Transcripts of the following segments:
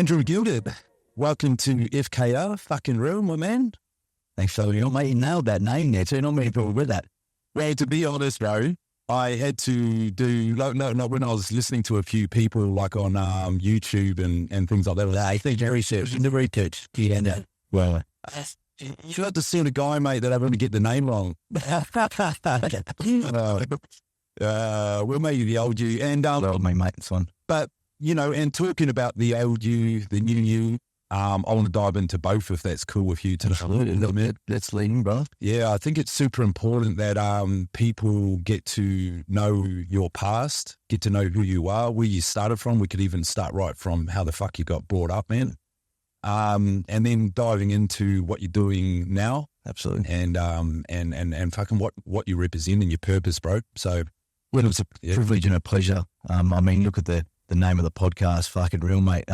Andrew Geldert, welcome to FKR. Fucking real, my man. Thanks for having me, mate. You nailed that name there too. Not many people with that. Well, to be honest, bro, I had to do, no, when I was listening to a few people like on YouTube and things like that. I think the research. Yeah, well, you're not the sort of guy, mate, that I'm going to get the name wrong. We'll make you the old you. And, well, my mate, it's on. But, you know, and talking about the old you, the new you, I want to dive into both if that's cool with you today. Absolutely. Let's lead in, bro. Yeah, I think it's super important that people get to know your past, get to know who you are, where you started from. We could even start right from how the fuck you got brought up, man. And then diving into what you're doing now. Absolutely. And fucking what you represent and your purpose, bro. So, well, it was a privilege and a pleasure. I mean, look at the name of the podcast, fucking real, mate.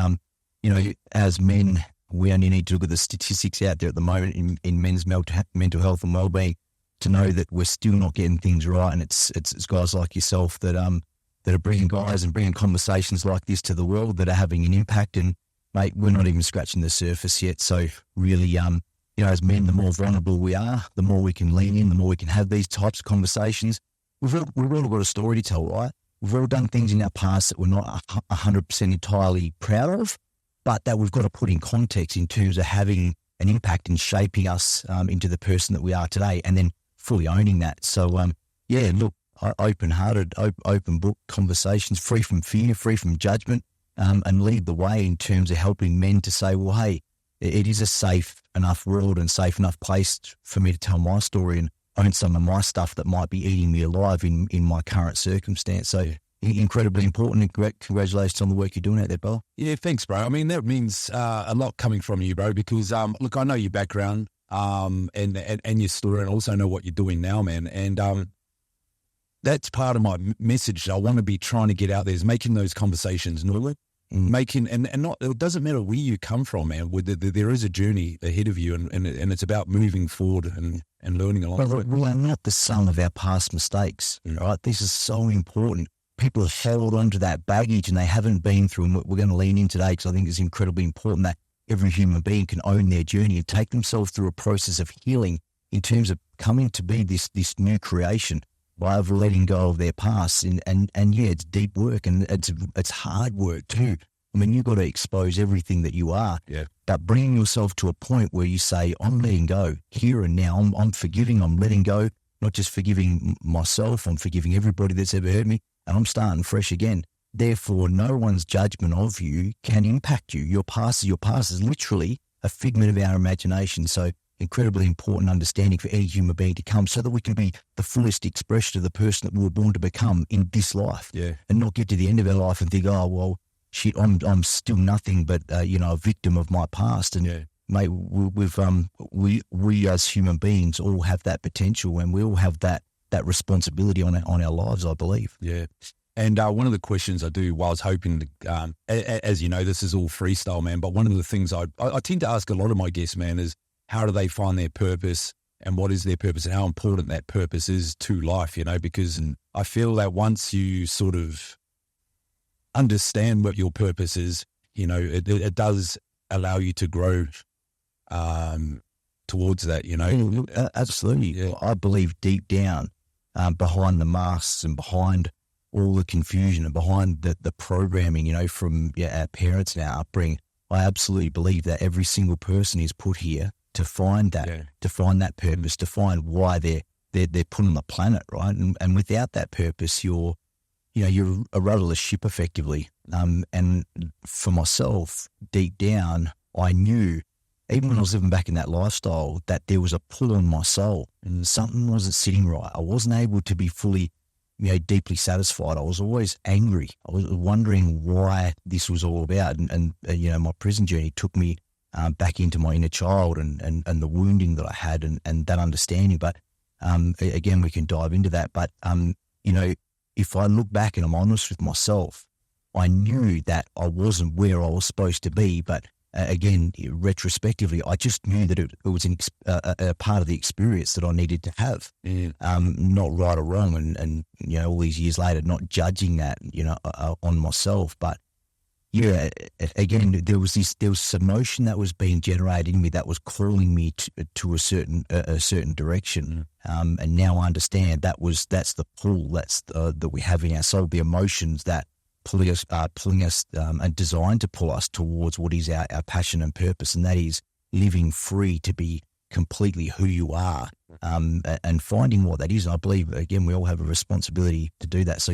You know, as men, we only need to look at the statistics out there at the moment in men's mental health and well-being to know that we're still not getting things right. And it's guys like yourself that are bringing guys and bringing conversations like this to the world that are having an impact. And mate, we're not even scratching the surface yet. So really, you know, as men, the more vulnerable we are, the more we can lean in, the more we can have these types of conversations. We've all got a story to tell, right? We've all done things in our past that we're not 100% entirely proud of, but that we've got to put in context in terms of having an impact and shaping us into the person that we are today, and then fully owning that. So, yeah, look, open-hearted, open book conversations, free from fear, free from judgment, and lead the way in terms of helping men to say, well, hey, it is a safe enough world and safe enough place for me to tell my story and own some of my stuff that might be eating me alive in my current circumstance. So incredibly important, and congratulations on the work you're doing out there, Bo. Yeah, thanks, bro. I mean, that means a lot coming from you, bro, because, look, I know your background and your story, and also know what you're doing now, man. And that's part of my message I want to be trying to get out there, is making those conversations, normally. Making and not, it doesn't matter where you come from, man. There is a journey ahead of you, and it's about moving forward and learning along the way. We're not the sum of our past mistakes, right? This is so important. People have held onto that baggage and they haven't been through, and we're going to lean in today because I think it's incredibly important that every human being can own their journey and take themselves through a process of healing in terms of coming to be this new creation by letting go of their past. And yeah, it's deep work and it's hard work too. I mean, you've got to expose everything that you are, but bringing yourself to a point where you say, I'm letting go here and now. I'm forgiving, I'm letting go, not just forgiving myself, I'm forgiving everybody that's ever hurt me, and I'm starting fresh again. Therefore, no one's judgment of you can impact you. Your past is literally a figment of our imagination. So incredibly important understanding for any human being to come so that we can be the fullest expression of the person that we were born to become in this life, and not get to the end of our life and think, oh, well, shit, I'm still nothing but, you know, a victim of my past. And mate, we as human beings all have that potential, and we all have that responsibility on our lives, I believe. Yeah. And one of the questions I do, while I was hoping to, as you know, this is all freestyle, man, but one of the things I tend to ask a lot of my guests, man, is how do they find their purpose, and what is their purpose, and how important that purpose is to life, you know, because I feel that once you sort of understand what your purpose is, you know, it does allow you to grow towards that, you know. Absolutely. Yeah. I believe deep down behind the masks and behind all the confusion and behind the programming, you know, from our parents and our upbringing, I absolutely believe that every single person is put here to find that, to find that purpose, to find why they're put on the planet, right? And without that purpose, you're a rudderless ship effectively. And for myself, deep down, I knew, even when I was living back in that lifestyle, that there was a pull on my soul and something wasn't sitting right. I wasn't able to be fully, you know, deeply satisfied. I was always angry. I was wondering why this was all about. And you know, my prison journey took me back into my inner child and the wounding that I had and that understanding. But again, we can dive into that. But, you know, if I look back and I'm honest with myself, I knew that I wasn't where I was supposed to be. But again, retrospectively, I just knew that it was a part of the experience that I needed to have, not right or wrong. And, you know, all these years later, not judging that, you know, on myself, but yeah, again, there was some emotion that was being generated in me that was calling me to a certain direction. And now I understand that's the pull that we have in our soul, the emotions that pulling us and designed to pull us towards what is our passion and purpose, and that is living free to be completely who you are, and finding what that is. And I believe, again, we all have a responsibility to do that. So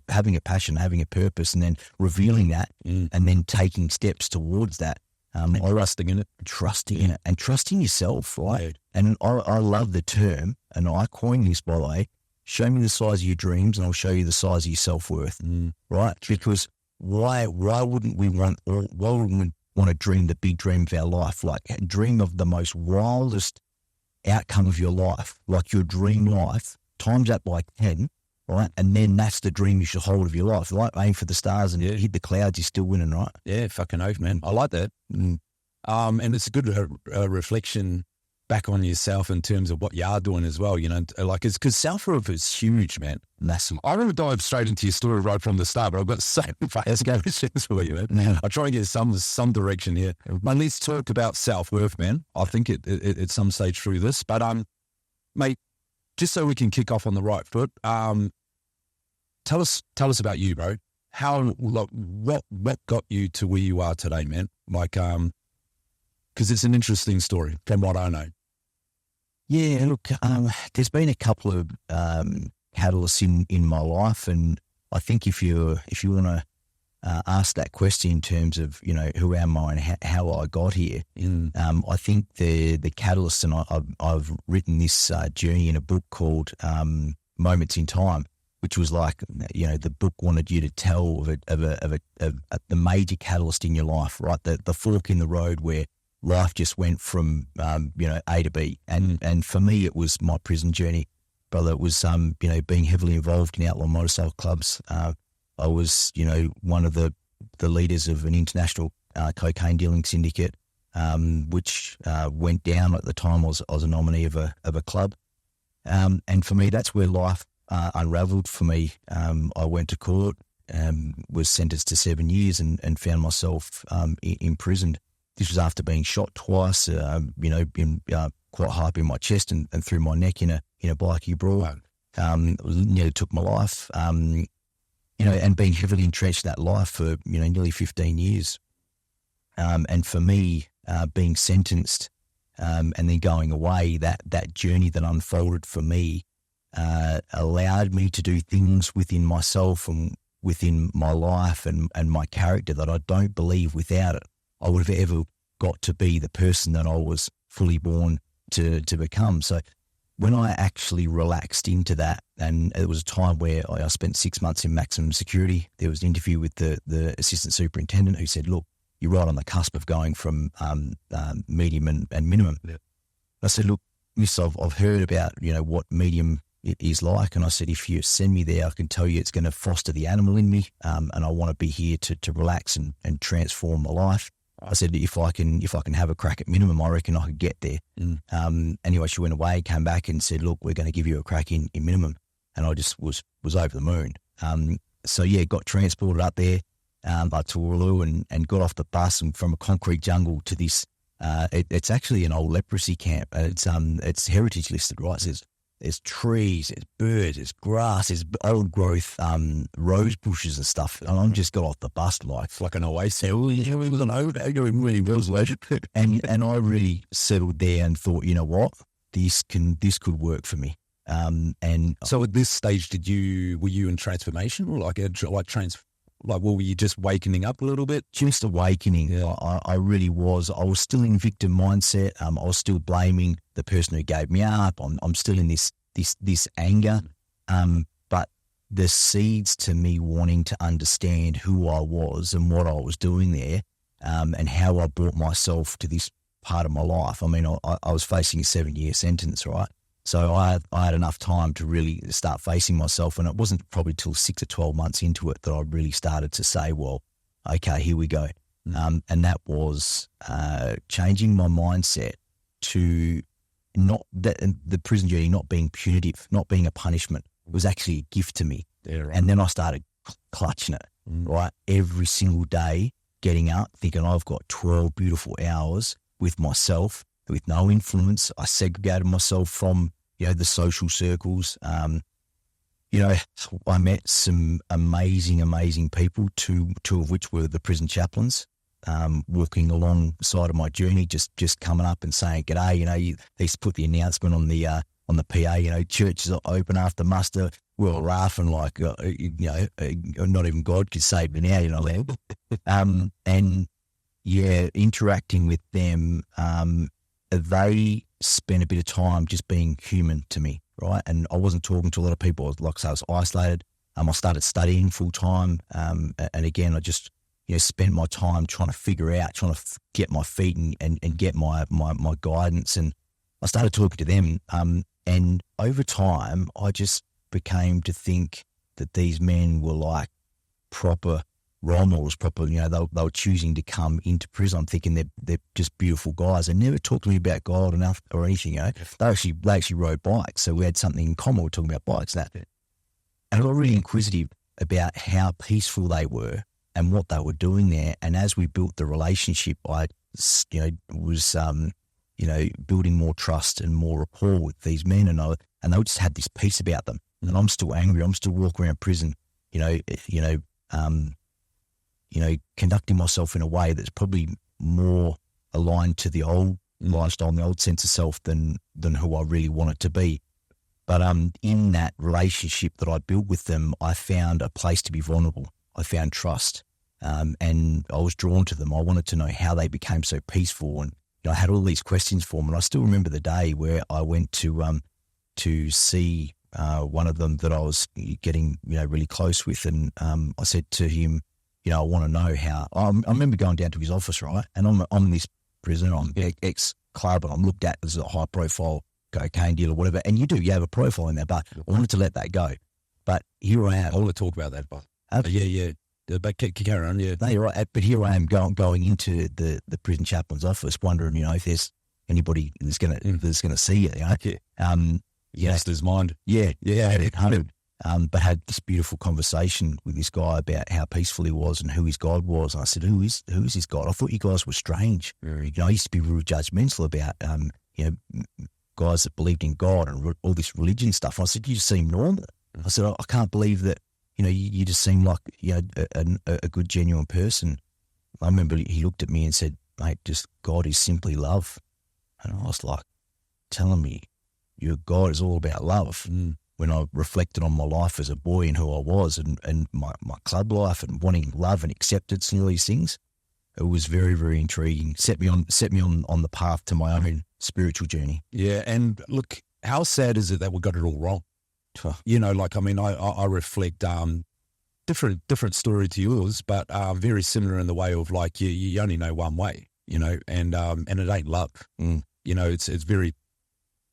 having a passion, having a purpose, and then revealing that, and then taking steps towards that. Trusting in it. Trusting in it, and trusting yourself, right? Yeah. And I love the term, and I coined this, by the way, show me the size of your dreams and I'll show you the size of your self-worth, right? Because why wouldn't we want to dream the big dream of our life? Like, dream of the most wildest outcome of your life, like your dream life, times that by 10, right? And then that's the dream you should hold of your life. Like, aim for the stars and hit the clouds, you're still winning, right? Yeah, fucking oath, man. I like that. And it's a good reflection back on yourself in terms of what you are doing as well, like, it's because self-worth is huge, man. Massive. I don't dive straight into your story right from the start, but I've got so many questions for you, man. Yeah. I'll try and get some direction here. But let's talk about self-worth, man. I think it at some stage through this, but mate, just so we can kick off on the right foot, tell us about you, bro. How, like, what got you to where you are today, man? Like, because it's an interesting story from what I know. Yeah, look, there's been a couple of catalysts in my life, and I think if you want to ask that question in terms of who am I and how I got here, I think the catalyst, and I've written this journey in a book called Moments in Time, which was like the book wanted you to tell of the major catalyst in your life, right? The fork in the road where life just went from, A to B. And for me, it was my prison journey, brother. It was, being heavily involved in outlaw motorcycle clubs. I was, one of the leaders of an international cocaine dealing syndicate, which went down at the time. I was a nominee of a club. And for me, that's where life unraveled for me. I went to court, was sentenced to 7 years and found myself imprisoned. This was after being shot twice, been quite high up in my chest and through my neck in a bikie brawl. Nearly took my life, and being heavily entrenched in that life for, nearly 15 years. And for me, being sentenced and then going away, that journey that unfolded for me allowed me to do things within myself and within my life and my character that I don't believe without it I would have ever got to be the person that I was fully born to become. So when I actually relaxed into that, and it was a time where I spent 6 months in maximum security, there was an interview with the assistant superintendent who said, look, you're right on the cusp of going from medium and minimum. Yeah. I said, look, miss, I've heard about, what medium is like. And I said, if you send me there, I can tell you it's going to foster the animal in me. And I want to be here to relax and transform my life. I said, if I can have a crack at minimum, I reckon I could get there. Anyway, she went away, came back and said, look, we're going to give you a crack in minimum. And I just was over the moon. So yeah, got transported up there to Uluru and got off the bus, and from a concrete jungle to this, it's actually an old leprosy camp. It's heritage listed, right? So there's trees, there's birds, there's grass, there's old growth, rose bushes and stuff. And I just got off the bus like an oasis. And I really settled there and thought, you know what, this could work for me. And so at this stage, were you in transformation, or were you just wakening up a little bit? Just awakening. Yeah. I really was. I was still in victim mindset. I was still blaming the person who gave me up. I'm still in this anger. But the seeds to me wanting to understand who I was and what I was doing there, and how I brought myself to this part of my life. I mean, I was facing a 7-year sentence, right? So I had enough time to really start facing myself, and it wasn't probably till 6 or 12 months into it that I really started to say, well, okay, here we go. And that was changing my mindset to the prison journey not being punitive, not being a punishment. It was actually a gift to me. Yeah, right. And then I started clutching it. right? Every single day, getting up, thinking I've got 12 beautiful hours with myself, with no influence. I segregated myself from, the social circles. I met some amazing, amazing people, two of which were the prison chaplains, walking alongside of my journey, just coming up and saying, "G'day." They used to put the announcement on the PA. Churches are open after muster. We were laughing like, not even God could save me now. And interacting with them. They spent a bit of time just being human to me, right? And I wasn't talking to a lot of people. Like I said, I was isolated. I started studying full time. And again, I just, spent my time trying to figure out, trying to get my feet and get my guidance. And I started talking to them. And over time, I just became to think that these men were like proper role models, they were choosing to come into prison. I'm thinking they're just beautiful guys. They never talked to me about God enough or anything. They actually rode bikes, so we had something in common. We're talking about bikes, and I got really inquisitive about how peaceful they were and what they were doing there. And as we built the relationship, I was building more trust and more rapport with these men, and they just had this peace about them. And I'm still angry. I'm still walking around prison, conducting myself in a way that's probably more aligned to the old lifestyle and the old sense of self than who I really want it to be. But in that relationship that I built with them, I found a place to be vulnerable. I found trust, and I was drawn to them. I wanted to know how they became so peaceful, and I had all these questions for them. And I still remember the day where I went to see one of them that I was getting really close with, and I said to him, I want to know how. I remember going down to his office, right? And I'm this prisoner, I'm ex-club, and I'm looked at as a high-profile cocaine dealer or whatever. And you have a profile in there, but I wanted to let that go. But here I am. I want to talk about that, but yeah. But carry on, yeah. No, you're right. But here I am going into the prison chaplain's office, wondering, if there's anybody that's gonna see it. Lost his mind. Yeah, but had this beautiful conversation with this guy about how peaceful he was and who his God was. And I said, who is his God? I thought you guys were strange. I used to be real judgmental about, guys that believed in God and all this religion stuff. And I said, you just seem normal. I said, I can't believe that, you just seem like, a good, genuine person. I remember he looked at me and said, mate, just God is simply love. And I was like, telling me your God is all about love. When I reflected on my life as a boy and who I was and my club life and wanting love and acceptance and all these things, it was very, very intriguing. Set me on the path to my own spiritual journey. Yeah, and look, how sad is it that we got it all wrong? I reflect different story to yours, but very similar in the way of like you only know one way, and it ain't love. It's very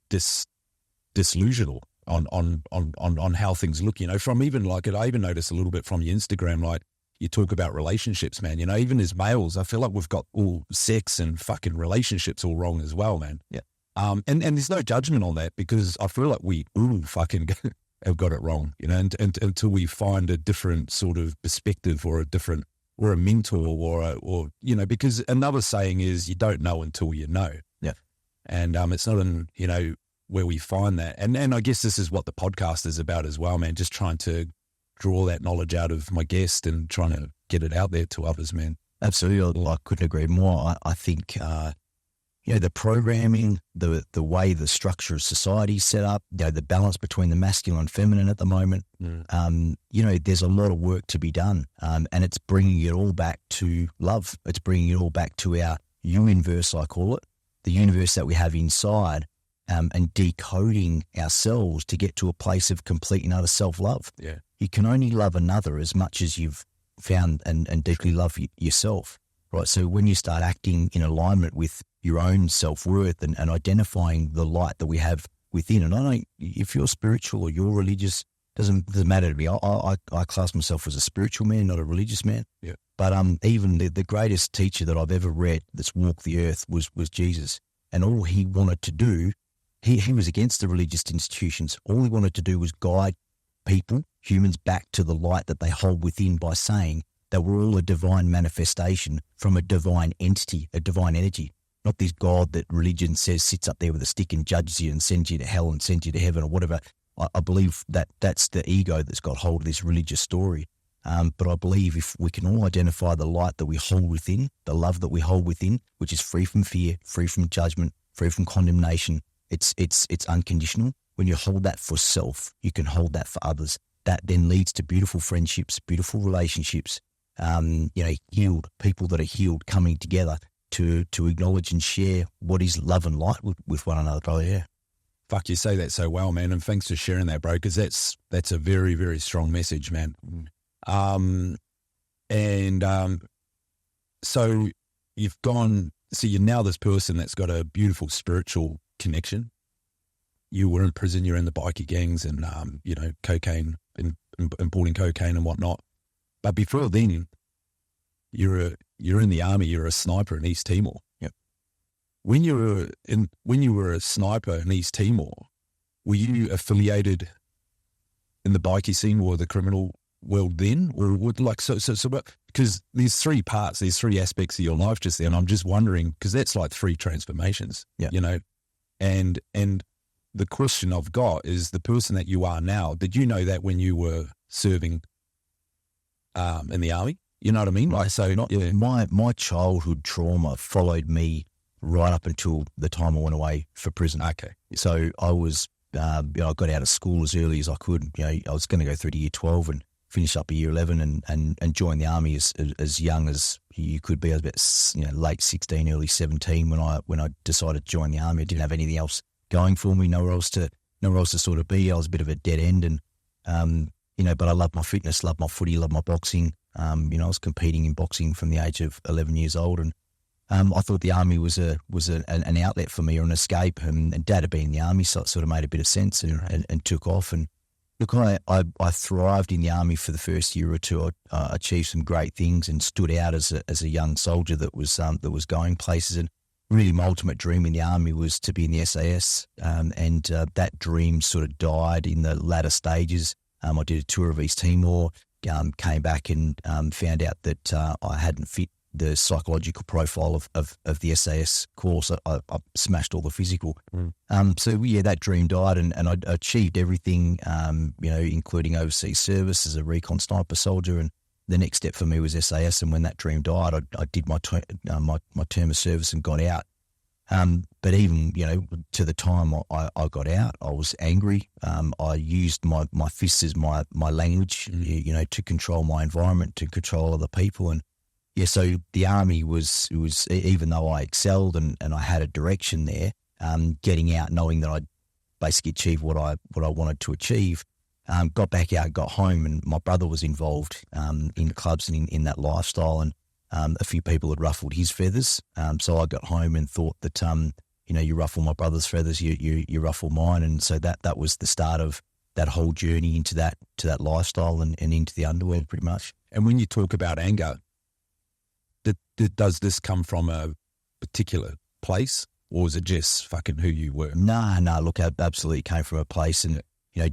disillusional on how things look, from even like it. I even noticed a little bit from your Instagram, like you talk about relationships, man, even as males, I feel like we've got all sex and fucking relationships all wrong as well, man. Yeah. And there's no judgment on that, because I feel like we all fucking have got it wrong, and until we find a different sort of perspective or a mentor or because another saying is you don't know until you know. Yeah. And it's not in, where we find that. And I guess this is what the podcast is about as well, man, just trying to draw that knowledge out of my guest and trying to get it out there to others, man. Absolutely. I couldn't agree more. I think, the programming, the way the structure of society is set up, the balance between the masculine and feminine at the moment, there's a lot of work to be done. And it's bringing it all back to love. It's bringing it all back to our universe, I call it, the universe that we have inside, and decoding ourselves to get to a place of complete and utter self-love. Yeah. You can only love another as much as you've found and deeply love yourself, right? So when you start acting in alignment with your own self-worth and identifying the light that we have within, and if you're spiritual or you're religious, doesn't matter to me. I class myself as a spiritual man, not a religious man. Yeah. But even the greatest teacher that I've ever read that's walked the earth was Jesus. And all he wanted to do, he was against the religious institutions. All he wanted to do was guide humans back to the light that they hold within by saying that we're all a divine manifestation from a divine entity, a divine energy, not this God that religion says sits up there with a stick and judges you and sends you to hell and sends you to heaven or whatever. I believe that that's the ego that's got hold of this religious story. But I believe if we can all identify the light that we hold within, the love that we hold within, which is free from fear, free from judgment, free from condemnation, it's unconditional. When you hold that for self, you can hold that for others. That then leads to beautiful friendships, beautiful relationships, healed people that are healed coming together to acknowledge and share what is love and light with one another, brother. Yeah. Fuck, you say that so well, man, and thanks for sharing that, bro, because that's a very, very strong message, man. So you've gone, so you're now this person that's got a beautiful spiritual connection. You were in prison, you're in the bikie gangs and, cocaine, importing cocaine and whatnot. But before then, you're in the army, you're a sniper in East Timor. Yep. When you were a sniper in East Timor, were you affiliated in the bikie scene or the criminal world then, or would because there's three parts, there's three aspects of your life just there, and I'm just wondering because that's like three transformations, and the question I've got is the person that you are now. Did you know that when you were serving in the army? You know what I mean? Like, so not my childhood trauma followed me right up until the time I went away for prison. Okay, so I was I got out of school as early as I could. I was going to go through to year 12 and finish up at year 11 and join the army as young as you could be. I was about late 16, early 17 when I decided to join the army. I didn't have anything else going for me, nowhere else to sort of be. I was a bit of a dead end, and but I loved my fitness, loved my footy, loved my boxing. I was competing in boxing from the age of 11 years old, and I thought the army was an outlet for me or an escape. And Dad had been in the army, so it sort of made a bit of sense and took off. And look, I thrived in the army for the first year or two. I achieved some great things and stood out as a young soldier that was going places. And really, my ultimate dream in the army was to be in the SAS. And that dream sort of died in the latter stages. I did a tour of East Timor, came back and found out that I hadn't fit the psychological profile of the SAS course. I smashed all the physical. That dream died, and I achieved everything, including overseas service as a recon sniper soldier. And the next step for me was SAS. And when that dream died, I did my term of service and got out. But even, to the time I got out, I was angry. I used my fists as my language, to control my environment, to control other people. And so the army was even though I excelled and I had a direction there, getting out, knowing that I'd basically achieved what I wanted to achieve, got back out, got home, and my brother was involved in clubs and in that lifestyle, and a few people had ruffled his feathers. So I got home and thought that, you ruffle my brother's feathers, you ruffle mine. And so that was the start of that whole journey into that lifestyle and into the underworld pretty much. And when you talk about anger, does this come from a particular place, or is it just fucking who you were? No, look, it absolutely came from a place, and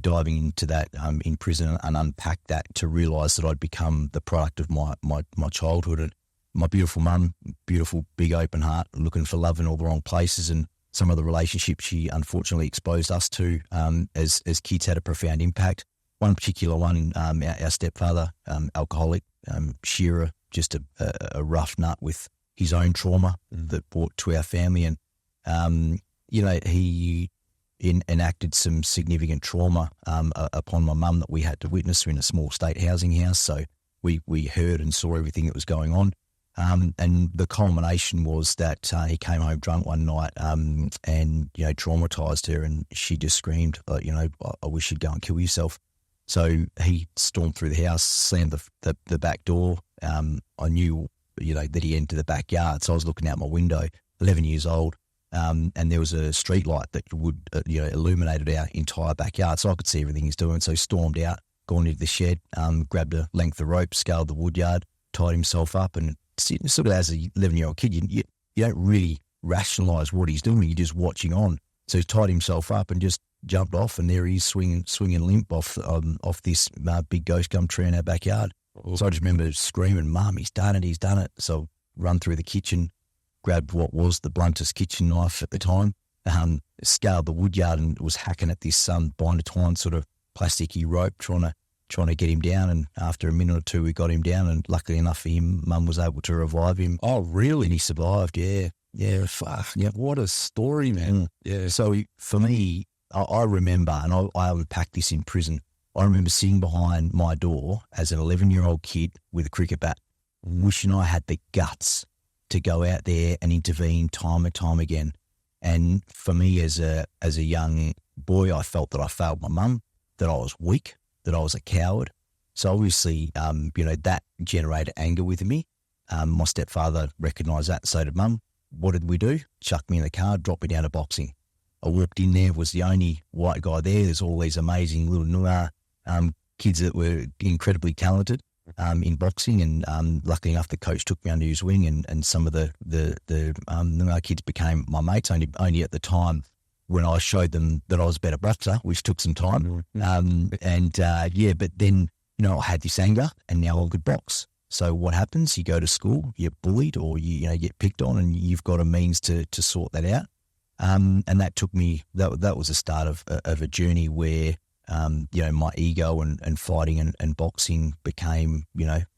diving into that in prison and unpack that to realise that I'd become the product of my childhood. And my beautiful mum, beautiful big open heart, looking for love in all the wrong places, and some of the relationships she unfortunately exposed us to as kids had a profound impact. One particular one, our stepfather, alcoholic, Shearer, just a rough nut with his own trauma that brought to our family. And, he enacted some significant trauma upon my mum that we had to witness in a small state housing house. So we heard and saw everything that was going on. And the culmination was that he came home drunk one night and, traumatised her, and she just screamed, I wish you'd go and kill yourself. So he stormed through the house, slammed the back door. I knew, that he entered the backyard. So I was looking out my window, 11 years old, and there was a street light that would, illuminated our entire backyard. So I could see everything he's doing. So he stormed out, gone into the shed, grabbed a length of rope, scaled the woodyard, tied himself up, and sort of as a 11-year-old kid, you don't really rationalise what he's doing. You're just watching on. So he tied himself up and just jumped off, and there he is swinging limp off this big ghost gum tree in our backyard. Oh. So I just remember screaming, "Mum, he's done it." So run through the kitchen, grabbed what was the bluntest kitchen knife at the time, scaled the wood yard and was hacking at this binder twine sort of plasticky rope, trying to get him down. And after a minute or two, we got him down, and luckily enough for him, Mum was able to revive him. Oh, really? And he survived, yeah. Yeah, fuck. Yeah, what a story, man. Yeah. So for me, I remember, and I unpacked this in prison, I remember sitting behind my door as an 11-year-old kid with a cricket bat, wishing I had the guts to go out there and intervene time and time again. And for me as a young boy, I felt that I failed my mum, that I was weak, that I was a coward. So obviously, that generated anger with me. My stepfather recognised that, so did Mum. What did we do? Chucked me in the car, dropped me down to boxing. I walked in there, was the only white guy there. There's all these amazing little Noor kids that were incredibly talented in boxing, and luckily enough, the coach took me under his wing, and some of the Noor kids became my mates. Only at the time when I showed them that I was a better boxer, which took some time. But then I had this anger, and now I could box. So what happens? You go to school, you're bullied, or you get picked on, and you've got a means to sort that out. And that took me. That was the start of a journey where my ego and fighting and boxing became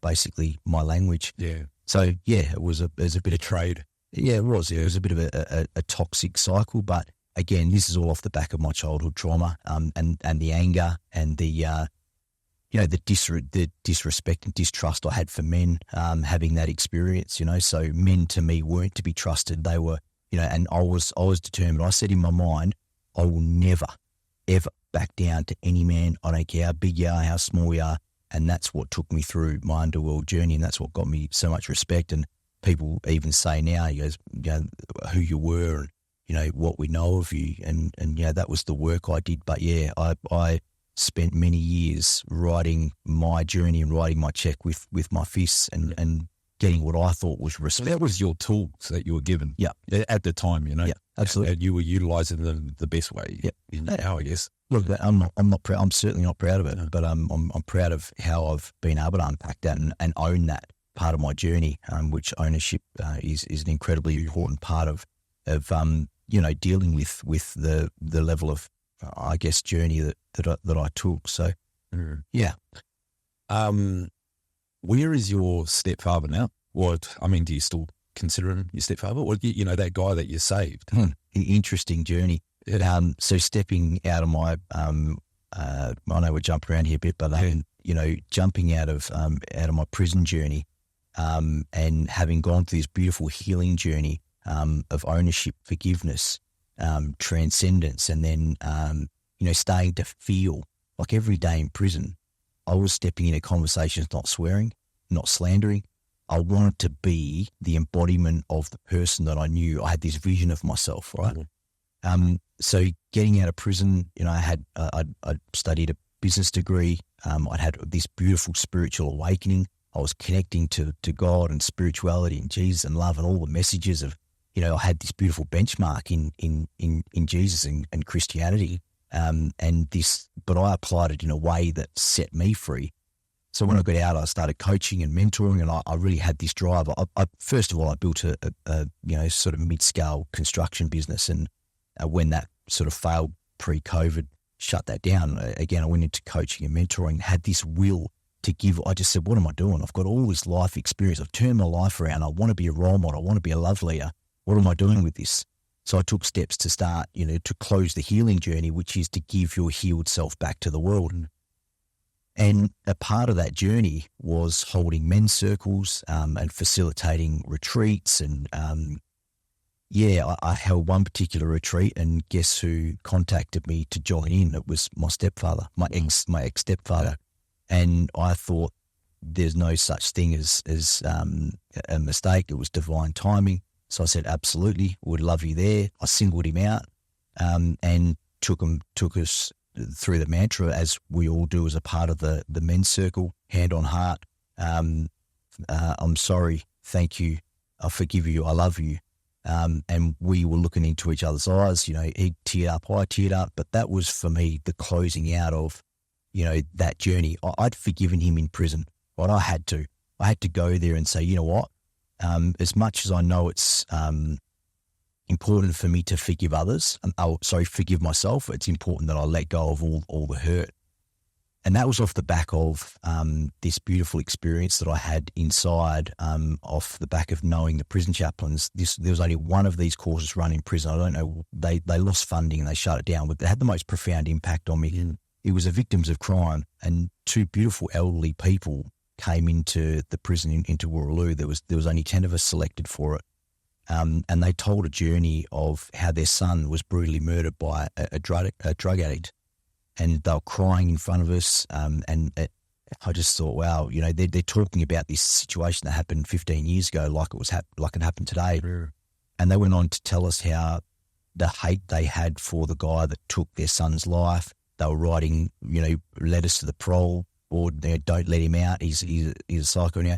basically my language. Yeah. So it was a bit of trade. Yeah, it was. Yeah, it was a bit of a toxic cycle. But again, this is all off the back of my childhood trauma, and the anger and the the disrespect and distrust I had for men, having that experience, so men to me weren't to be trusted. They were, and I was determined. I said in my mind, I will never, ever back down to any man. I don't care how big you are, how small you are. And that's what took me through my underworld journey. And that's what got me so much respect. And people even say now, who you were and, what we know of you. And that was the work I did. But I spent many years writing my journey and writing my check with my fists and getting what I thought was respect. So that was your tools that you were given. Yeah. At the time, Yeah, absolutely. And you were utilising them the best way. Yeah. Now, I guess. Look, I'm not proud. I'm certainly not proud of it, but I'm proud of how I've been able to unpack that and own that part of my journey, which ownership is an incredibly important part of dealing with the level of, I guess, journey that I took. So, yeah. Where is your stepfather now? Do you still consider him your stepfather? Or, that guy that you saved? Interesting journey. So stepping out of my, I know we're jumping around here a bit, but jumping out of my prison journey, and having gone through this beautiful healing journey of ownership, forgiveness, transcendence, and then starting to feel like every day in prison, I was stepping into conversations, not swearing, not slandering. I wanted to be the embodiment of the person that I knew. I had this vision of myself, right? Mm-hmm. So getting out of prison, I'd studied a business degree. I'd had this beautiful spiritual awakening. I was connecting to God and spirituality and Jesus and love and all the messages of, I had this beautiful benchmark in Jesus and Christianity. But I applied it in a way that set me free. So when I got out, I started coaching and mentoring, and I really had this drive. First of all, I built a sort of mid-scale construction business, and when that sort of failed pre-COVID, shut that down. Again, I went into coaching and mentoring, had this will to give. I just said, what am I doing? I've got all this life experience. I've turned my life around. I want to be a role model. I want to be a love leader. What am I doing with this? So I took steps to start, to close the healing journey, which is to give your healed self back to the world. And a part of that journey was holding men's circles and facilitating retreats. And I held one particular retreat, and guess who contacted me to join in? It was my stepfather, my ex-stepfather. And I thought there's no such thing as a mistake. It was divine timing. So I said, absolutely, would love you there. I singled him out and took us through the mantra, as we all do as a part of the men's circle, hand on heart. I'm sorry, thank you, I forgive you, I love you. And we were looking into each other's eyes. You know, he teared up, I teared up. But that was, for me, the closing out of, you know, that journey. I'd forgiven him in prison, but I had to. I had to go there and say, you know what? As much as I know it's important for me to forgive others, forgive myself, it's important that I let go of all the hurt. And that was off the back of this beautiful experience that I had inside, off the back of knowing the prison chaplains. There was only one of these courses run in prison. I don't know, they lost funding and they shut it down, but it had the most profound impact on me. Mm. It was a victims of crime, and two beautiful elderly people came into the prison into Woolloomooloo. There was only 10 of us selected for it. And they told a journey of how their son was brutally murdered by a drug addict. And they were crying in front of us. I just thought, wow, you know, they're talking about this situation that happened 15 years ago like it was like it happened today. Yeah. And they went on to tell us how the hate they had for the guy that took their son's life. They were writing, you know, letters to the parole board. They don't let him out. He's a psycho now.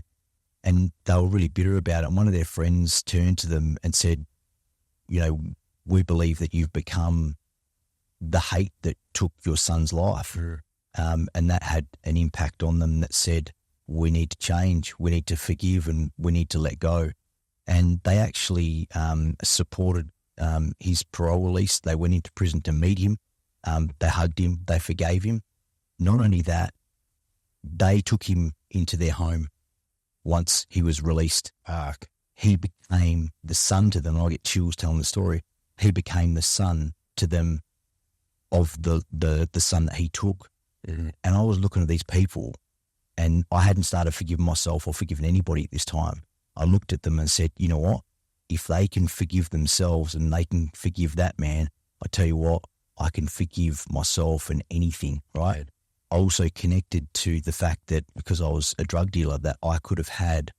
And they were really bitter about it. And one of their friends turned to them and said, you know, we believe that you've become the hate that took your son's life. Sure. And that had an impact on them that said, we need to change, we need to forgive, and we need to let go. And they actually supported his parole release. They went into prison to meet him. They hugged him. They forgave him. Not only that, they took him into their home once he was released. He became the son to them. I get chills telling the story. He became the son to them of the son that he took. Mm-hmm. And I was looking at these people, and I hadn't started forgiving myself or forgiving anybody at this time. I looked at them and said, you know what? If they can forgive themselves and they can forgive that man, I tell you what, I can forgive myself and anything, right? I also connected to the fact that because I was a drug dealer, that I could have had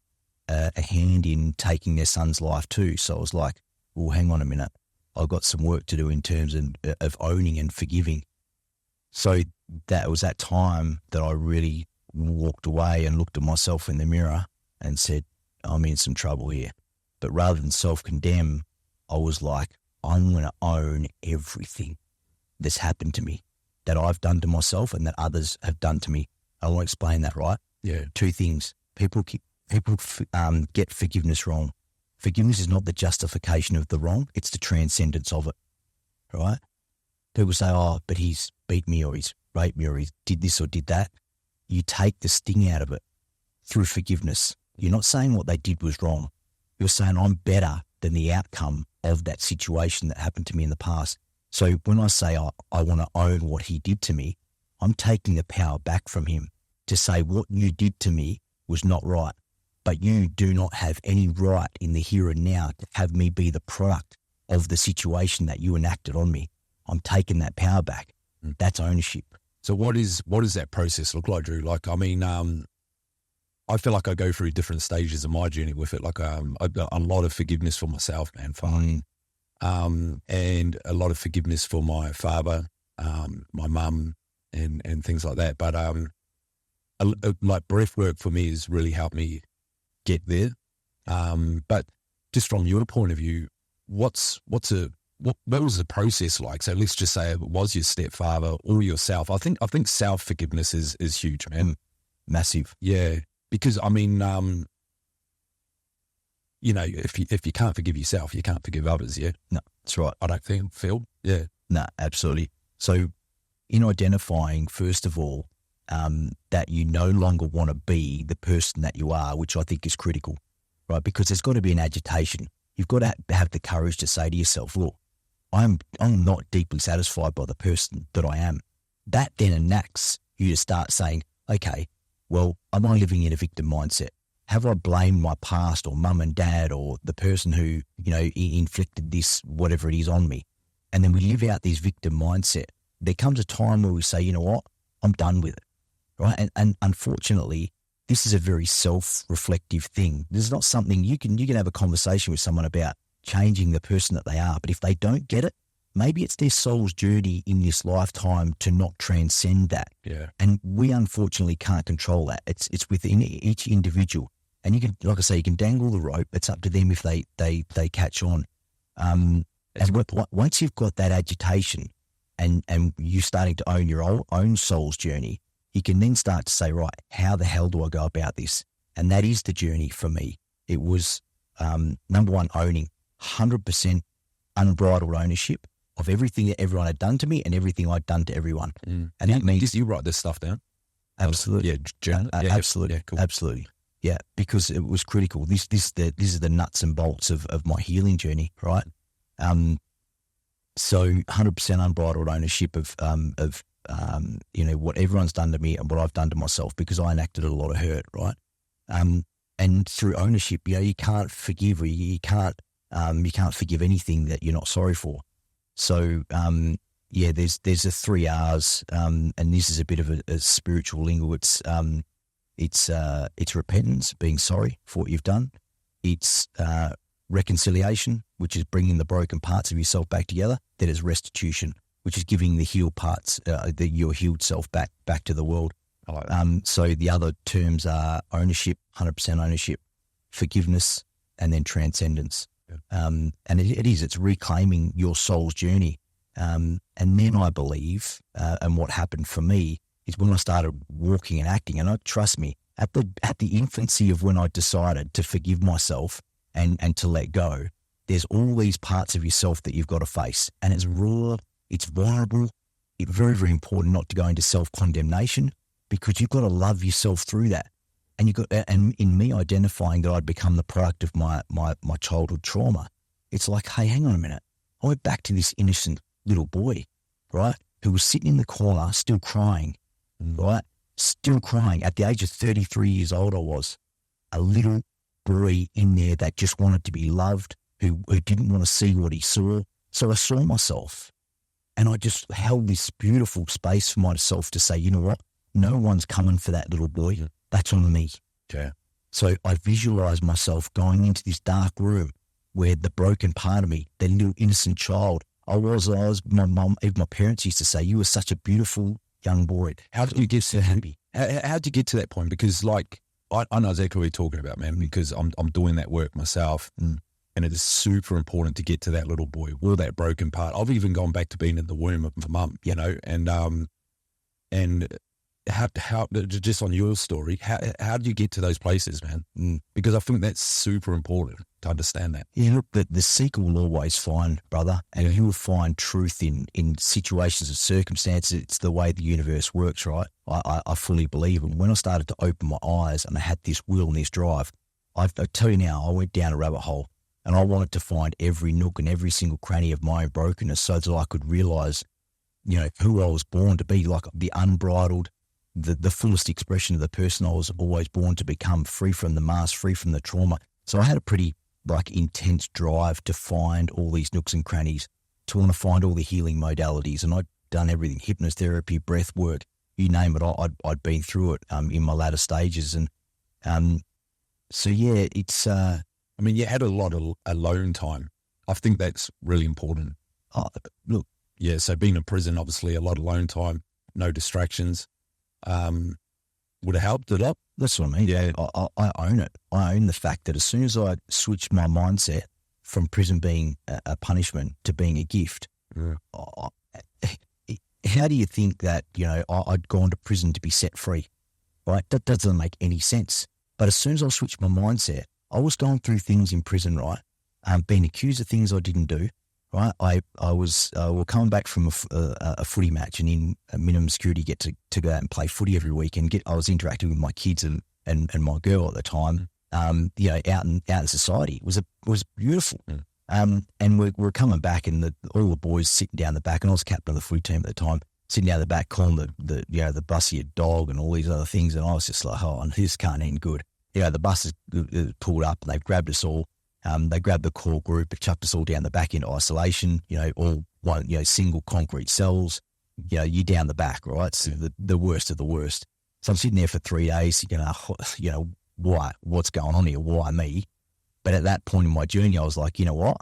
a hand in taking their son's life too. So I was like, well, hang on a minute. I've got some work to do in terms of owning and forgiving. So that was that time that I really walked away and looked at myself in the mirror and said, I'm in some trouble here. But rather than self-condemn, I was like, I'm going to own everything that's happened to me, that I've done to myself and that others have done to me. I want to explain that, right? Yeah. Two things. People get forgiveness wrong. Forgiveness is not the justification of the wrong. It's the transcendence of it, right? People say, oh, but he's beat me or he's raped me or he did this or did that. You take the sting out of it through forgiveness. You're not saying what they did was wrong. You're saying I'm better than the outcome of that situation that happened to me in the past. So when I say I want to own what he did to me, I'm taking the power back from him to say what you did to me was not right. But you do not have any right in the here and now to have me be the product of the situation that you enacted on me. I'm taking that power back. That's ownership. So what does that process look like, Drew? Like, I mean, I feel like I go through different stages of my journey with it. Like a lot of forgiveness for myself, man, fine. And a lot of forgiveness for my father, my mum, and things like that. But like breath work for me has really helped me get there. But just from your point of view, what was the process like? So let's just say it was your stepfather or yourself. I think self-forgiveness is huge, man. Massive. Yeah. Because I mean, you know, if you can't forgive yourself, you can't forgive others, yeah? No, that's right. I don't think, Phil. Yeah. No, absolutely. So in identifying, first of all, that you no longer want to be the person that you are, which I think is critical, right? Because there's got to be an agitation. You've got to have the courage to say to yourself, look, I'm not deeply satisfied by the person that I am. That then enacts you to start saying, okay, well, am I living in a victim mindset? Have I blamed my past or mum and dad or the person who, you know, inflicted this, whatever it is, on me? And then we live out this victim mindset. There comes a time where we say, you know what, I'm done with it, right? And unfortunately, this is a very self-reflective thing. This is not something you can have a conversation with someone about changing the person that they are. But if they don't get it, maybe it's their soul's journey in this lifetime to not transcend that. Yeah. And we unfortunately can't control that. It's within each individual. And you can, like I say, you can dangle the rope. It's up to them if they catch on. Once you've got that agitation and you're starting to own your own soul's journey, you can then start to say, right, how the hell do I go about this? And that is the journey for me. It was, number one, owning 100% unbridled ownership of everything that everyone had done to me and everything I'd done to everyone. And that means you write this stuff down. Absolutely. Absolutely. Yeah, cool. Absolutely. Yeah, because it was critical. This is the nuts and bolts of my healing journey, right? So 100% unbridled ownership of what everyone's done to me and what I've done to myself, because I enacted a lot of hurt, right? And through ownership, you can't forgive, or you can't forgive anything that you're not sorry for. So there's the 3 R's, and this is a bit of a spiritual lingo. It's repentance, being sorry for what you've done. It's reconciliation, which is bringing the broken parts of yourself back together. Then it's restitution, which is giving the healed parts, your healed self back to the world. I like that. So the other terms are ownership, 100% ownership, forgiveness, and then transcendence. Yeah. And it's reclaiming your soul's journey. And then I believe, and what happened for me is when I started walking and acting, and trust me, at the infancy of when I decided to forgive myself and to let go, there's all these parts of yourself that you've got to face. And it's raw, it's vulnerable. It's very, very important not to go into self-condemnation, because you've got to love yourself through that. And in me identifying that I'd become the product of my childhood trauma, it's like, hey, hang on a minute. I went back to this innocent little boy, right, who was sitting in the corner still crying, right, still crying. At the age of 33 years old, I was a little boy in there that just wanted to be loved, who didn't want to see what he saw. So I saw myself, and I just held this beautiful space for myself to say, you know what? No one's coming for that little boy. That's on me. Yeah. So I visualized myself going into this dark room where the broken part of me, the little innocent child, my mum, even my parents used to say, you were such a beautiful young boy. How did you get so happy? How did you get to that point? Because like, I know exactly what you're talking about, man, because I'm doing that work myself. And it is super important to get to that little boy, all that broken part. I've even gone back to being in the womb of my mum, you know, and how just on your story, how did you get to those places, man? Because I think that's super important to understand that. Yeah, look, the seeker will always find, brother, and you will find truth in situations and circumstances. It's the way the universe works, right? I fully believe. And when I started to open my eyes and I had this will and this drive, I tell you now, I went down a rabbit hole, and I wanted to find every nook and every single cranny of my own brokenness so that I could realize, you know, who I was born to be, like the unbridled, the fullest expression of the person I was always born to become, free from the mask, free from the trauma. So I had a pretty intense drive to find all these nooks and crannies, to want to find all the healing modalities. And I'd done everything, hypnotherapy, breath work, you name it. I'd been through it in my latter stages. And so, yeah, it's... I mean, you had a lot of alone time. I think that's really important. Look. Yeah, so being in prison, obviously a lot of alone time, no distractions. Would have helped it up. That's what I mean. Yeah. I own it. I own the fact that as soon as I switched my mindset from prison being a punishment to being a gift, how do you think that, you know, I'd gone to prison to be set free, right? That doesn't make any sense. But as soon as I switched my mindset, I was going through things in prison, right? Being accused of things I didn't do, right? I was coming back from a footy match, and in a minimum security, get to go out and play footy every week, and I was interacting with my kids and my girl at the time. You know, out in society, it was beautiful. And we're coming back, and all the boys sitting down the back, and I was captain of the footy team at the time, sitting down the back, calling the bussy a dog and all these other things, and I was just like, oh, and this can't end good. You know, the bus is pulled up, and they've grabbed us all. They grabbed the core group and chucked us all down the back into isolation, you know, all one, you know, single concrete cells, you know, you down the back, right? So the worst of the worst. So I'm sitting there for 3 days, you know, what's going on here? Why me? But at that point in my journey, I was like, you know what?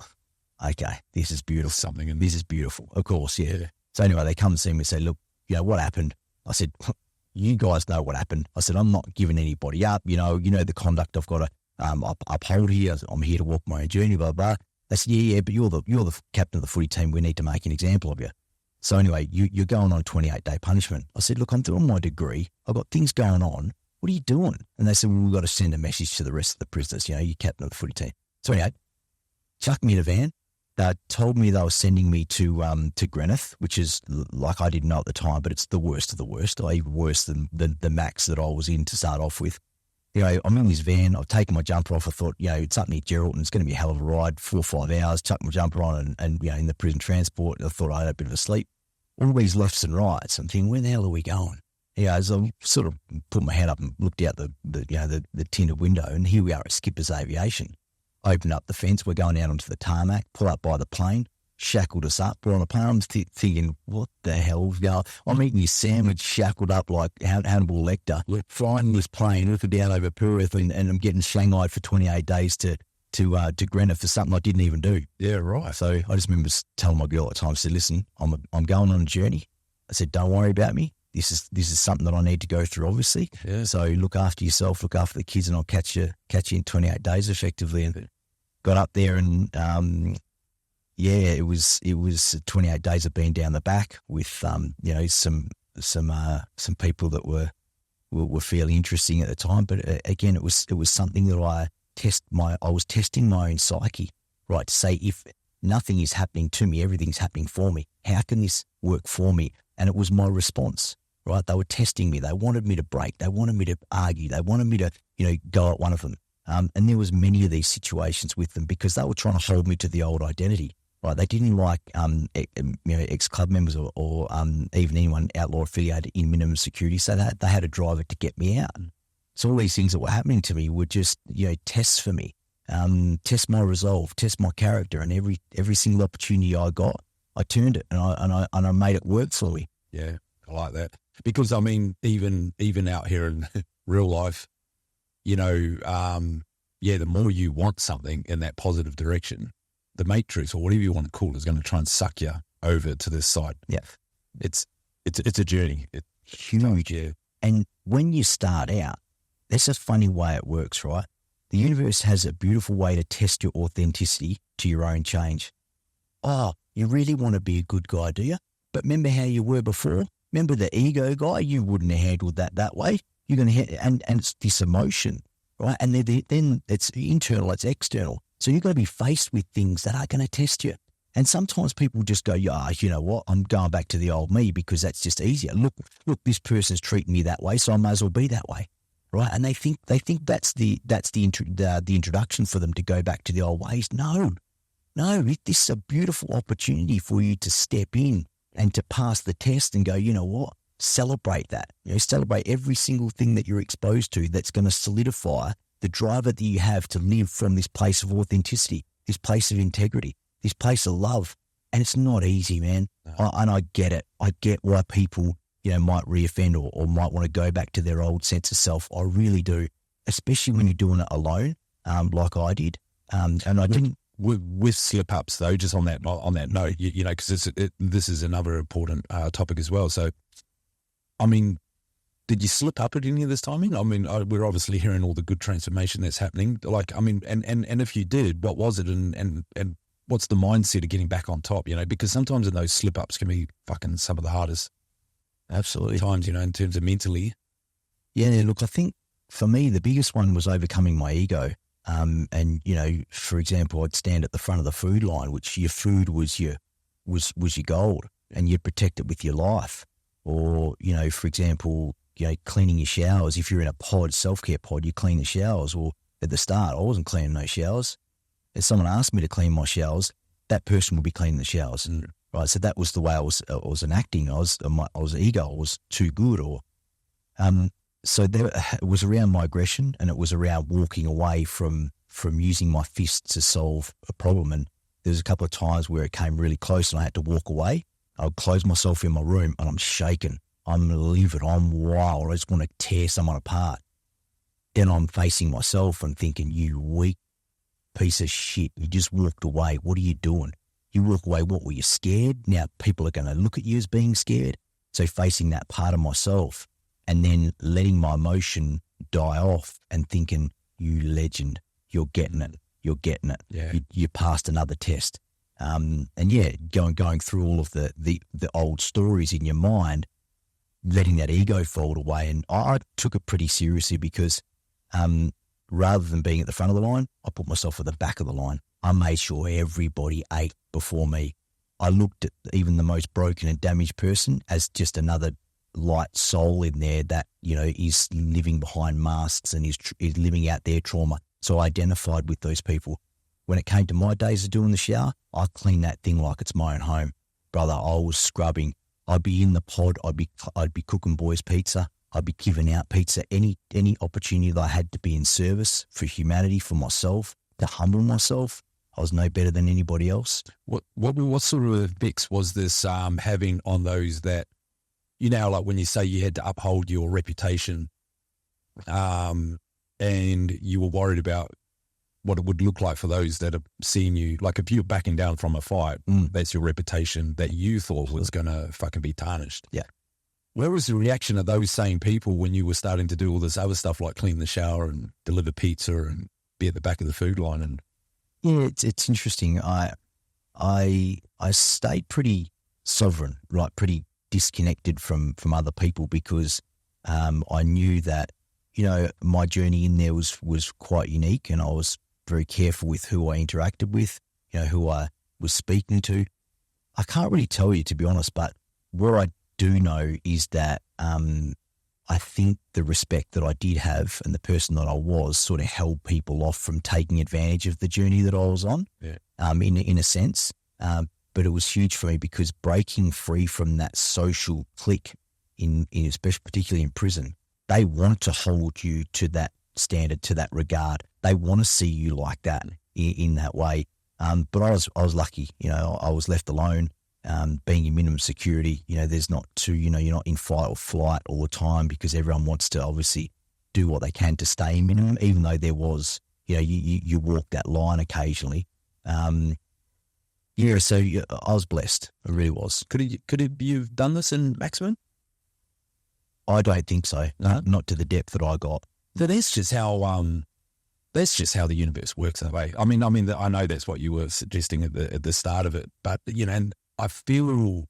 Okay, this is beautiful. This is beautiful. Of course, yeah. So anyway, they come and see me and say, look, you know, what happened? I said, you guys know what happened. I said, I'm not giving anybody up. You know the conduct I've got to uphold here. I'm here to walk my own journey, blah, blah. They said, yeah, but you're the captain of the footy team. We need to make an example of you. So anyway, you're going on a 28-day punishment. I said, look, I'm doing my degree. I've got things going on. What are you doing? And they said, well, we've got to send a message to the rest of the prisoners. You know, you're captain of the footy team. So anyway, chucked me in a van. They told me they were sending me to Greenock, which is, like, I didn't know at the time, but it's the worst of the worst, or even worse than the max that I was in to start off with. You know, I'm in this van. I've taken my jumper off. I thought, you know, it's up near Geraldton. It's going to be a hell of a ride, 4 or 5 hours. Chucked my jumper on and you know, in the prison transport, I thought I had a bit of a sleep. All these lefts and rights. I'm thinking, where the hell are we going? You know, as I sort of put my head up and looked out the tinted window, and here we are at Skipper's Aviation. Open up the fence. We're going out onto the tarmac, pull up by the plane, shackled us up. We're on a plane. I'm thinking, what the hell? I'm eating this sandwich shackled up like Hannibal Lecter. We're flying this plane, looking down over Perth, and I'm getting shanghaied for 28 days to Greenock for something I didn't even do. Yeah, right. So I just remember telling my girl at the time, I said, listen, I'm going on a journey. I said, don't worry about me. This is something that I need to go through, obviously. Yeah. So look after yourself, look after the kids, and I'll catch you in 28 days effectively. And got up there and, it was 28 days of being down the back with, you know, some people that were fairly interesting at the time. But again, it was something that I was testing my own psyche, right? To say, if nothing is happening to me, everything's happening for me. How can this work for me? And it was my response, right? They were testing me. They wanted me to break. They wanted me to argue. They wanted me to, you know, go at one of them. And there was many of these situations with them because they were trying to hold me to the old identity, right? They didn't like, ex-club members or even anyone outlaw affiliated in minimum security. So they had a driver to get me out. So all these things that were happening to me were just, you know, tests for me, test my resolve, test my character, and every single opportunity I got, I turned it and I made it work for me. Yeah, I like that because I mean, even out here in real life, you know, the more you want something in that positive direction, the matrix or whatever you want to call it is going to try and suck you over to this side. Yeah, it's a journey. It's huge. Yeah. And when you start out, that's a funny way it works, right? The universe has a beautiful way to test your authenticity to your own change. Oh, you really want to be a good guy, do you? But remember how you were before? Remember the ego guy? You wouldn't have handled that way. You're going to, and it's this emotion, right? And then it's internal, it's external. So you're going to be faced with things that are going to test you. And sometimes people just go, yeah, you know what? I'm going back to the old me because that's just easier. Look, this person's treating me that way, so I may as well be that way, right? And they think that's the introduction for them to go back to the old ways. No, this is a beautiful opportunity for you to step in and to pass the test and go, you know what? Celebrate that. You know, celebrate every single thing that you're exposed to that's going to solidify the driver that you have to live from this place of authenticity, this place of integrity, this place of love. And it's not easy, man. No. And I get it. I get why people, you know, might reoffend or might want to go back to their old sense of self. I really do, especially when you're doing it alone, like I did. And I didn't. With slip-ups, though, just on that note, you know, because this is another important topic as well. So, I mean, did you slip up at any of this timing? I mean, we're obviously hearing all the good transformation that's happening. Like, I mean, and if you did, what was it, and what's the mindset of getting back on top? You know, because sometimes in those slip-ups can be fucking some of the hardest, absolutely, times. You know, in terms of mentally. Yeah, look, I think for me the biggest one was overcoming my ego. And you know, for example, I'd stand at the front of the food line, which your food was your gold, and you'd protect it with your life. Or, you know, for example, you know, cleaning your showers. If you're in a pod, self-care pod, you clean the showers. Or at the start, I wasn't cleaning those showers. If someone asked me to clean my showers, that person would be cleaning the showers. Right. So that was the way I was enacting. I was ego. I was too good. Or, so it was around my aggression, and it was around walking away from using my fists to solve a problem. And there was a couple of times where it came really close and I had to walk away. I would close myself in my room and I'm shaking. I'm livid. I'm wild. I just want to tear someone apart. Then I'm facing myself and thinking, you weak piece of shit. You just walked away. What are you doing? You walk away. What, were you scared? Now people are going to look at you as being scared. So facing that part of myself and then letting my emotion die off and thinking, you legend, you're getting it. you're getting it. Yeah. You passed another test. And yeah, going through all of the old stories in your mind, letting that ego fold away. And I took it pretty seriously because rather than being at the front of the line, I put myself at the back of the line. I made sure everybody ate before me. I looked at even the most broken and damaged person as just another light soul in there that, is living behind masks and is living out their trauma. So I identified with those people. When it came to my days of doing the shower, I cleaned that thing like it's my own home. Brother, I was scrubbing. I'd be in the pod. I'd be cooking boys pizza. I'd be giving out pizza. Any opportunity that I had to be in service for humanity, for myself, to humble myself, I was no better than anybody else. What sort of effects was this having on those that, like when you say you had to uphold your reputation, and you were worried about what it would look like for those that are seeing you, like if you're backing down from a fight, that's your reputation that you thought was going to fucking be tarnished. Yeah. Where was the reaction of those same people when you were starting to do all this other stuff like clean the shower and deliver pizza and be at the back of the food line? And yeah, it's interesting. I stayed pretty sovereign, like pretty disconnected from other people because I knew that, my journey in there was quite unique, and I was very careful with who I interacted with, who I was speaking to. I can't really tell you, to be honest, but where I do know is that I think the respect that I did have and the person that I was sort of held people off from taking advantage of the journey that I was on, in a sense. But it was huge for me because breaking free from that social clique, especially particularly in prison, they want to hold you to that standard, to that regard. They want to see you like that in that way. But I was lucky, I was left alone, being in minimum security. There's not you're not in fight or flight all the time because everyone wants to obviously do what they can to stay in minimum, even though there was, you walk that line occasionally. So I was blessed. I really was. Could you have done this in maximum? I don't think so. No? Not to the depth that I got. So that's just how the universe works in a way. I mean, I know that's what you were suggesting at the start of it, but and I feel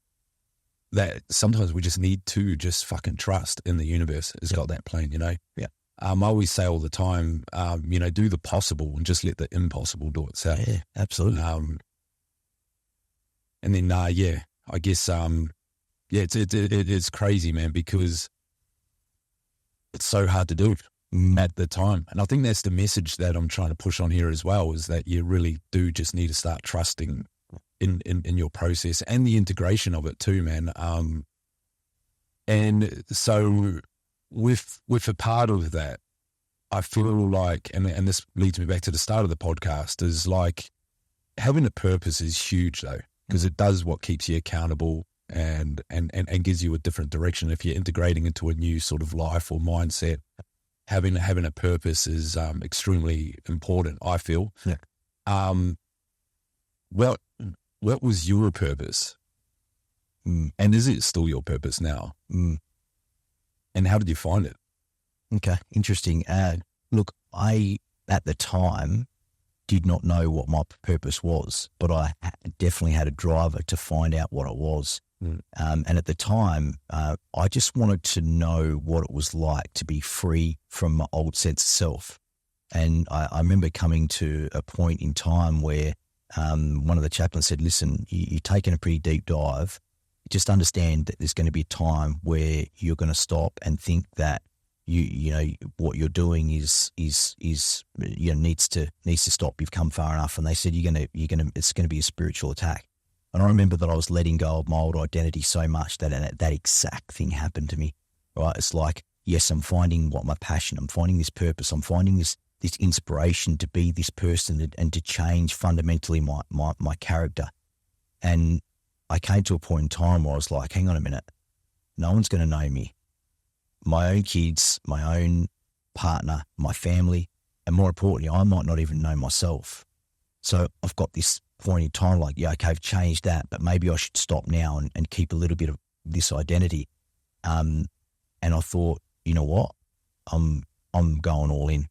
that sometimes we just need to just fucking trust in the universe has got that plan, Yeah. I always say all the time, do the possible and just let the impossible do itself. Yeah, absolutely. And then, I guess, it's crazy, man, because it's so hard to do at the time. And I think that's the message that I'm trying to push on here as well, is that you really do just need to start trusting in your process and the integration of it too, man. And so with a part of that, I feel like, and this leads me back to the start of the podcast, is like having a purpose is huge though, because it does what keeps you accountable and gives you a different direction. If you're integrating into a new sort of life or mindset, having a purpose is extremely important, I feel. Yeah. Well, what was your purpose? And is it still your purpose now? And how did you find it? Okay, interesting. Look, I, at the time, did not know what my purpose was, but I definitely had a driver to find out what it was. And at the time, I just wanted to know what it was like to be free from my old sense of self. And I remember coming to a point in time where one of the chaplains said, listen, you're taking a pretty deep dive. Just understand that there's going to be a time where you're going to stop and think that what you're doing is needs to stop. You've come far enough. And they said it's going to be a spiritual attack. And I remember that I was letting go of my old identity so much that that exact thing happened to me. Right? It's like, yes, I'm finding what my passion. I'm finding this purpose. I'm finding this inspiration to be this person and to change fundamentally my character. And I came to a point in time where I was like, hang on a minute, no one's going to know me. My own kids, my own partner, my family, and more importantly, I might not even know myself. So I've got this point in time like, yeah, okay, I've changed that, but maybe I should stop now and keep a little bit of this identity. And I thought, you know what, I'm going all in.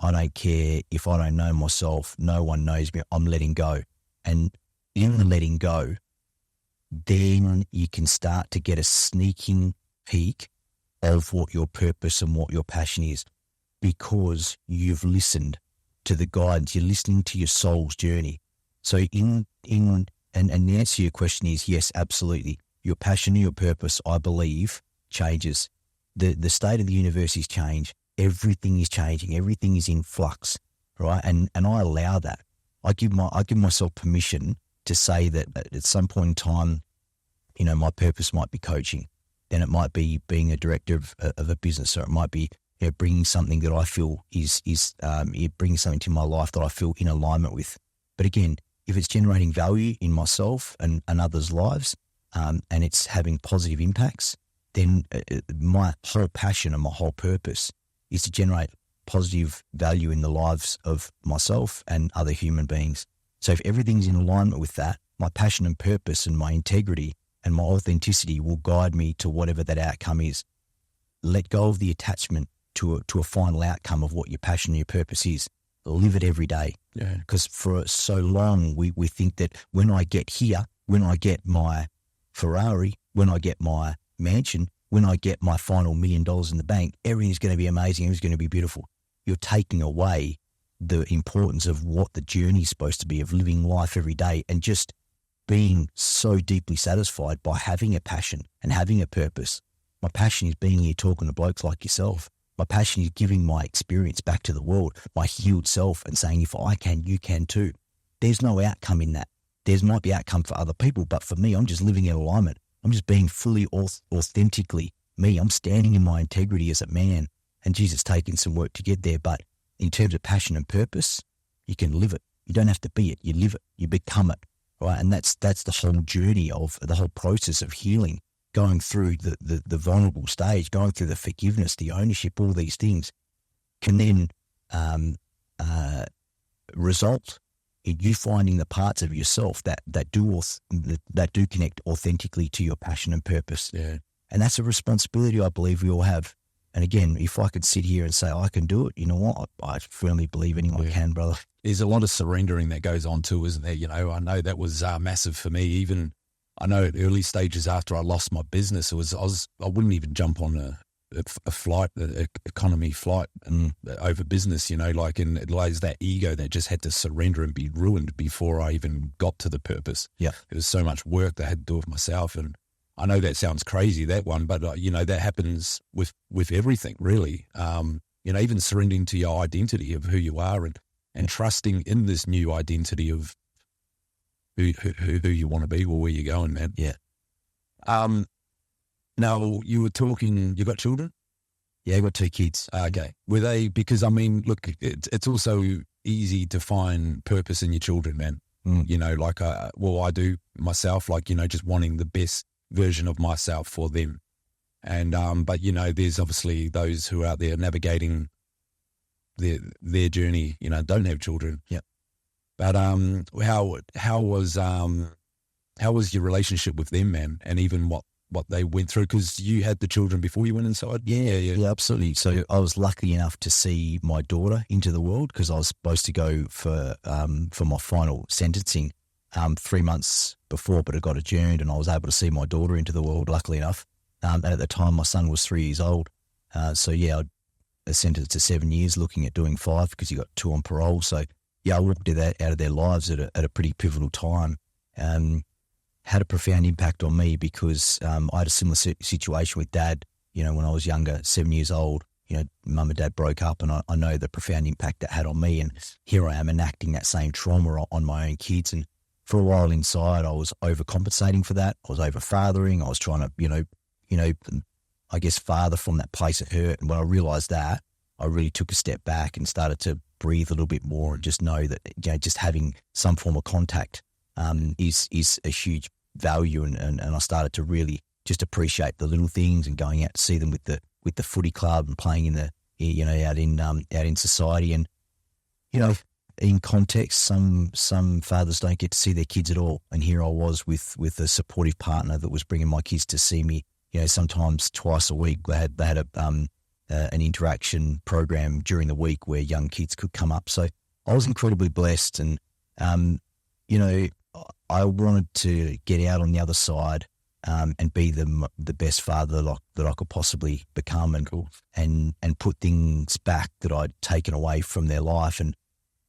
I don't care if I don't know myself. No one knows me. I'm letting go. And in the letting go, then you can start to get a sneaking peek of what your purpose and what your passion is, because you've listened to the guidance. You're listening to your soul's journey. So and the answer to your question is yes, absolutely. Your passion and your purpose, I believe, changes. The state of the universe is change. Everything is changing. Everything is in flux, right? And I allow that. I give myself permission to say that at some point in time, my purpose might be coaching. Then it might be being a director of a business, or it might be bringing something that I feel is bringing something to my life that I feel in alignment with. But again, if it's generating value in myself and others' lives, and it's having positive impacts, then my whole passion and my whole purpose is to generate positive value in the lives of myself and other human beings. So if everything's in alignment with that, my passion and purpose and my integrity and my authenticity will guide me to whatever that outcome is. Let go of the attachment to a final outcome of what your passion and your purpose is. Live it every day. Yeah. Because for so long we think that when I get here, when I get my Ferrari, when I get my mansion, when I get my final $1 million in the bank, everything's going to be amazing, everything's going to be beautiful. You're taking away the importance of what the journey is supposed to be, of living life every day and just being so deeply satisfied by having a passion and having a purpose. My passion is being here talking to blokes like yourself. My passion is giving my experience back to the world, my healed self, and saying, if I can, you can too. There's no outcome in that. There might be outcome for other people, but for me, I'm just living in alignment. I'm just being fully authentically me. I'm standing in my integrity as a man, and Jesus taking some work to get there. But in terms of passion and purpose, you can live it. You don't have to be it. You live it. You become it, right? And that's the whole journey of the whole process of healing, going through the vulnerable stage, going through the forgiveness, the ownership, all these things can then result in you finding the parts of yourself that do connect authentically to your passion and purpose. Yeah. And that's a responsibility I believe we all have. And again, if I could sit here and say I can do it, you know what? I firmly believe anyone can, brother. There's a lot of surrendering that goes on too, isn't there? I know that was massive for me. Even I know at early stages after I lost my business, I wouldn't even jump on a flight, economy flight, and over business. And it lies that ego that just had to surrender and be ruined before I even got to the purpose. Yeah, it was so much work that I had to do with myself, and I know that sounds crazy, that one, but that happens with everything, really. Even surrendering to your identity of who you are and trusting in this new identity of who you want to be or where you're going, man. Yeah. Now, you were talking, you got children? Yeah, I got 2 kids. Okay. Were they, because look, it's also easy to find purpose in your children, man. I do myself, just wanting the best version of myself for them. And, but there's obviously those who are out there navigating their journey, don't have children. Yeah. But how was your relationship with them, man? And even what they went through, because you had the children before you went inside. Yeah, absolutely. So I was lucky enough to see my daughter into the world, because I was supposed to go for my final sentencing 3 months before, but it got adjourned, and I was able to see my daughter into the world, luckily enough. And at the time, my son was 3 years old. I sentenced to 7 years, looking at doing 5 because you got 2 on parole. So I walked that out of their lives at a pretty pivotal time. Had a profound impact on me because I had a similar situation with Dad. When I was younger, 7 years old, Mum and Dad broke up, and I know the profound impact that had on me. And here I am enacting that same trauma on my own kids. And for a while inside, I was overcompensating for that. I was over-fathering. I was trying to, I guess, father from that place of hurt. And when I realized that, I really took a step back and started to breathe a little bit more and just know that, just having some form of contact is a huge value. And I started to really just appreciate the little things and going out to see them with the footy club and playing out in society. And, in context, some fathers don't get to see their kids at all. And here I was with a supportive partner that was bringing my kids to see me, sometimes twice a week. They had an interaction program during the week where young kids could come up. So I was incredibly blessed, and you know, I wanted to get out on the other side and be the best father that I could possibly become, and put things back that I'd taken away from their life. And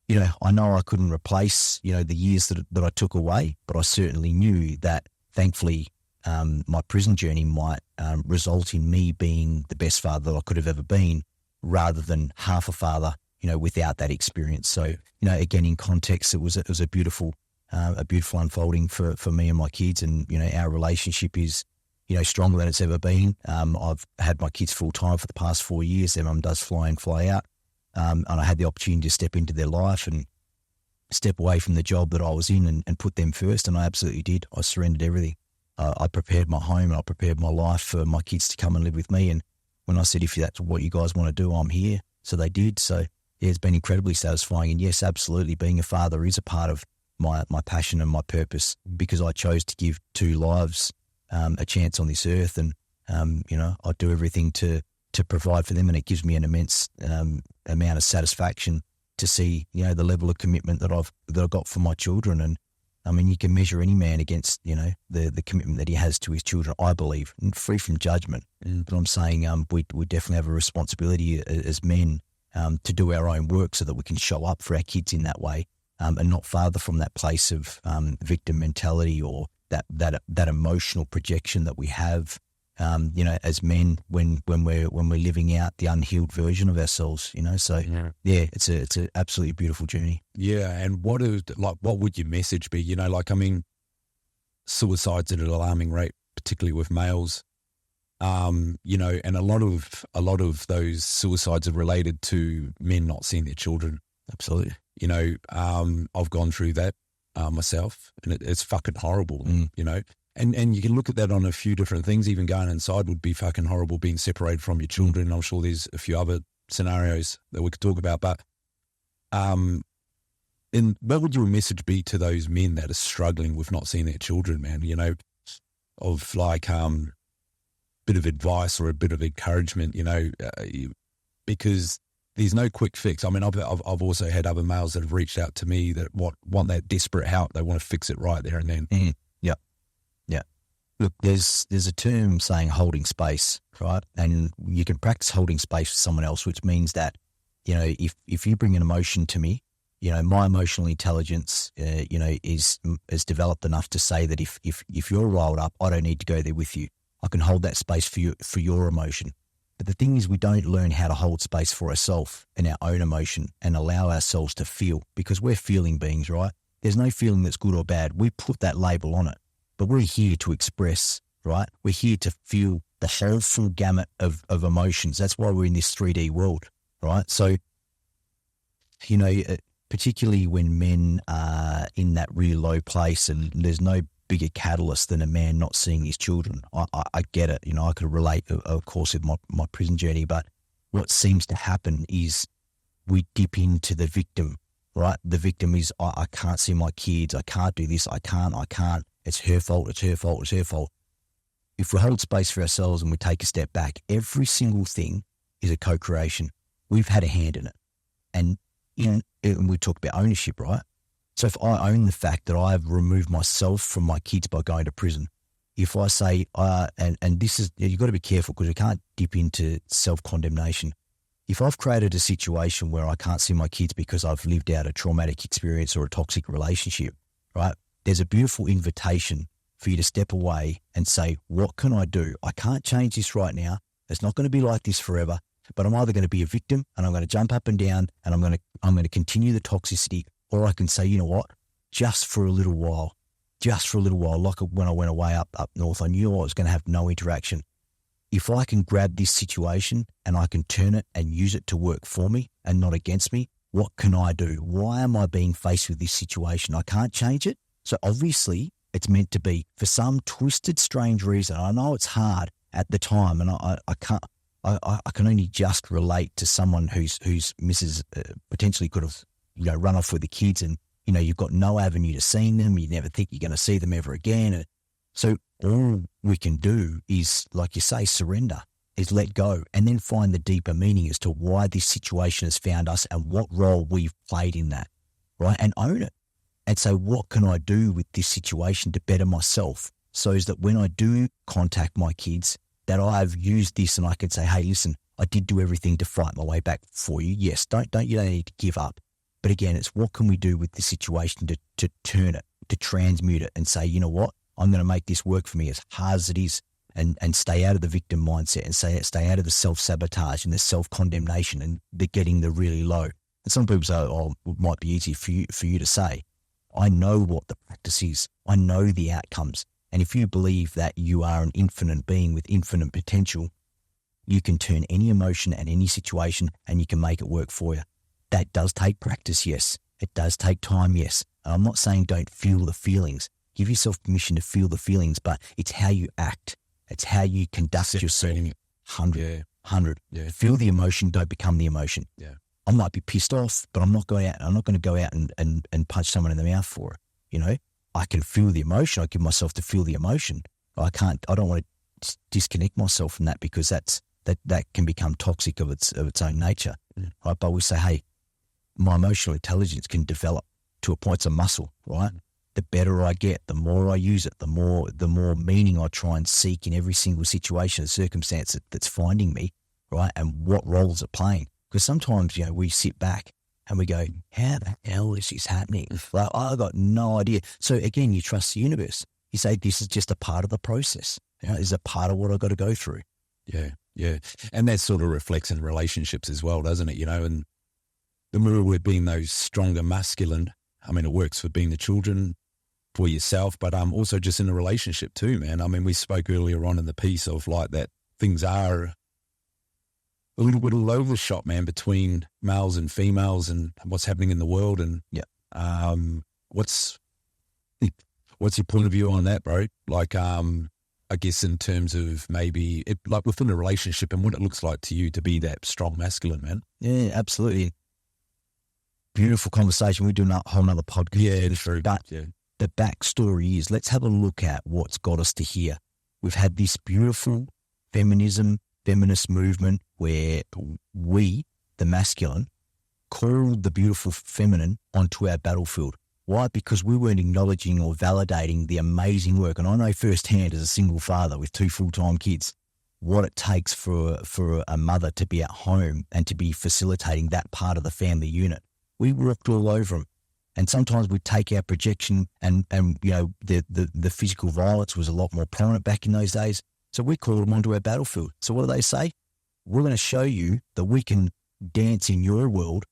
you know I couldn't replace the years that I took away, but I certainly knew that thankfully my prison journey might result in me being the best father that I could have ever been, rather than half a father, without that experience. So, again, in context, it was a beautiful unfolding for me and my kids, and our relationship is stronger than it's ever been. I've had my kids full time for the past 4 years. Their mum does fly in, fly out, and I had the opportunity to step into their life and step away from the job that I was in and put them first, and I absolutely did. I surrendered everything. I prepared my home, and I prepared my life for my kids to come and live with me. And when I said, if that's what you guys want to do, I'm here. So they did. So yeah, it's been incredibly satisfying. And yes, absolutely, being a father is a part of my passion and my purpose, because I chose to give 2 lives a chance on this earth. And, I do everything to provide for them. And it gives me an immense amount of satisfaction to see, the level of commitment that I've got for my children. And I mean, you can measure any man against, the commitment that he has to his children, I believe, and free from judgment. But I'm saying we definitely have a responsibility as men to do our own work so that we can show up for our kids in that way, and not father from that place of victim mentality or that emotional projection that we have, as men when we're living out the unhealed version of ourselves, So yeah, it's a absolutely beautiful journey. Yeah, and what would your message be? Suicide's at an alarming rate, particularly with males. And a lot of those suicides are related to men not seeing their children. Absolutely. I've gone through that myself, and it's fucking horrible. And you can look at that on a few different things. Even going inside would be fucking horrible, being separated from your children. I'm sure there's a few other scenarios that we could talk about. But then what would your message be to those men that are struggling with not seeing their children, man? Of like bit of advice or a bit of encouragement, because there's no quick fix. I mean, I've also had other males that have reached out to me that want that desperate help. They want to fix it right there and then. Mm-hmm. Yeah. Look, there's a term saying holding space, right? And you can practice holding space for someone else, which means that, if you bring an emotion to me, my emotional intelligence, is developed enough to say that if you're riled up, I don't need to go there with you. I can hold that space for your emotion. But the thing is, we don't learn how to hold space for ourselves and our own emotion and allow ourselves to feel, because we're feeling beings, right? There's no feeling that's good or bad. We put that label on it, but we're here to express, right? We're here to feel the whole full gamut of emotions. That's why we're in this 3D world, right? So, particularly when men are in that really low place, and there's no bigger catalyst than a man not seeing his children. I get it. I could relate, of course, with my prison journey, but what seems to happen is we dip into the victim, right? The victim is, I can't see my kids. I can't do this. I can't. It's her fault. It's her fault. It's her fault. If we hold space for ourselves and we take a step back, every single thing is a co-creation. We've had a hand in it. And we talk about ownership, right? So if I own the fact that I've removed myself from my kids by going to prison, if I say, and this is, you've got to be careful because we can't dip into self-condemnation. If I've created a situation where I can't see my kids because I've lived out a traumatic experience or a toxic relationship, right? There's a beautiful invitation for you to step away and say, what can I do? I can't change this right now. It's not going to be like this forever, but I'm either going to be a victim and I'm going to jump up and down and I'm going to continue the toxicity. Or I can say, you know what, just for a little while, like when I went away up north, I knew I was going to have no interaction. If I can grab this situation and I can turn it and use it to work for me and not against me, what can I do? Why am I being faced with this situation? I can't change it. So obviously it's meant to be for some twisted, strange reason. I know it's hard at the time, and I can only just relate to someone whose missus potentially could have run off with the kids, and you've got no avenue to seeing them. You never think you're going to see them ever again. So all we can do is, like you say, surrender. is let go and then find the deeper meaning as to why this situation has found us and what role we've played in that, right? And own it. And so what can I do with this situation to better myself so is that when I do contact my kids, that I've used this and I can say, hey, listen, I did do everything to fight my way back for you. Yes, you don't need to give up. But again, it's what can we do with this situation to turn it, to transmute it and say, you know what, I'm going to make this work for me as hard as it is and stay out of the victim mindset and stay out of the self-sabotage and the self-condemnation and the getting the really low. And some people say, oh, it might be easy for you to say. I know what the practice is. I know the outcomes. And if you believe that you are an infinite being with infinite potential, you can turn any emotion and any situation and you can make it work for you. That does take practice, yes. It does take time, yes. And I'm not saying don't feel the feelings. Give yourself permission to feel the feelings, but it's how you act. It's how you conduct yourself. 100. Yeah. Feel the emotion, don't become the emotion. Yeah. I might be pissed off, but I'm not going to go out and punch someone in the mouth for it. You know, I can feel the emotion. I give myself to feel the emotion. I don't want to disconnect myself from that because that can become toxic of its own nature. Right? But we say, hey, my emotional intelligence can develop to a point. It's a muscle, right? The better I get, the more I use it, the more meaning I try and seek in every single situation and circumstance that's finding me, right? And what role is it playing? Because sometimes, you know, we sit back and we go, how the hell is this happening? Like, I've got no idea. So again, you trust the universe. You say, this is just a part of the process. You know, this is a part of what I've got to go through. Yeah, yeah. And that sort of reflects in relationships as well, doesn't it? You know, and the mirror with being those stronger masculine, I mean, it works for being the children, for yourself, but also just in a relationship too, man. I mean, we spoke earlier on in the piece of like that things are a little bit all over the shop, man, between males and females and what's happening in the world. And what's your point of view on that, bro? Like, I guess in terms of maybe like within a relationship and what it looks like to you to be that strong masculine, man. Yeah, absolutely. Beautiful conversation. We do a whole nother podcast. Yeah, true. But the backstory is, let's have a look at what's got us to here. We've had this beautiful feminist movement where we, the masculine, called the beautiful feminine onto our battlefield. Why? Because we weren't acknowledging or validating the amazing work. And I know firsthand as a single father with 2 full-time kids, what it takes for a mother to be at home and to be facilitating that part of the family unit. We worked all over them. And sometimes we take our projection and you know, the physical violence was a lot more prominent back in those days. So we called them onto our battlefield. So what do they say? We're going to show you that we can dance in your world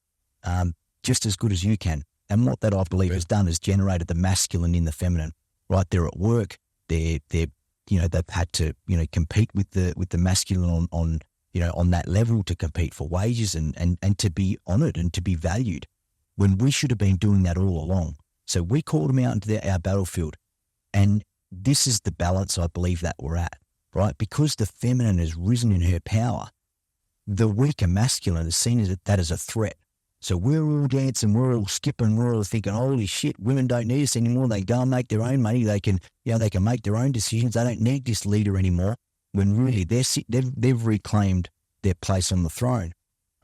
just as good as you can. And what that I believe has done is generated the masculine in the feminine. Right? They're at work. They've had to, you know, compete with the masculine on that level, to compete for wages and to be honoured and to be valued, when we should have been doing that all along. So we called them out into our battlefield. And this is the balance I believe that we're at, right? Because the feminine has risen in her power, the weaker masculine is seen as that as a threat. So we're all dancing, we're all skipping, we're all thinking, holy shit, women don't need us anymore. They go and make their own money. They can make their own decisions. They don't need this leader anymore. When really they've reclaimed their place on the throne.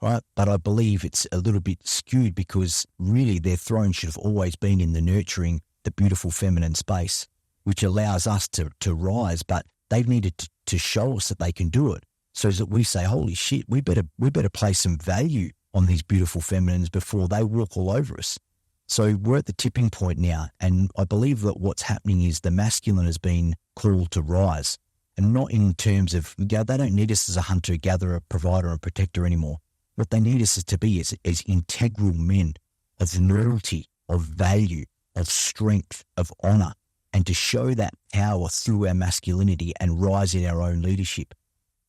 Right, but I believe it's a little bit skewed because really their throne should have always been in the nurturing, the beautiful feminine space, which allows us to rise. But they've needed to show us that they can do it, so that we say, "Holy shit, we better place some value on these beautiful feminines before they walk all over us." So we're at the tipping point now, and I believe that what's happening is the masculine has been called to rise, and not in terms of, you know, they don't need us as a hunter, gatherer, provider, and protector anymore. What they need us to be is integral men of loyalty, of value, of strength, of honour, and to show that power through our masculinity and rise in our own leadership.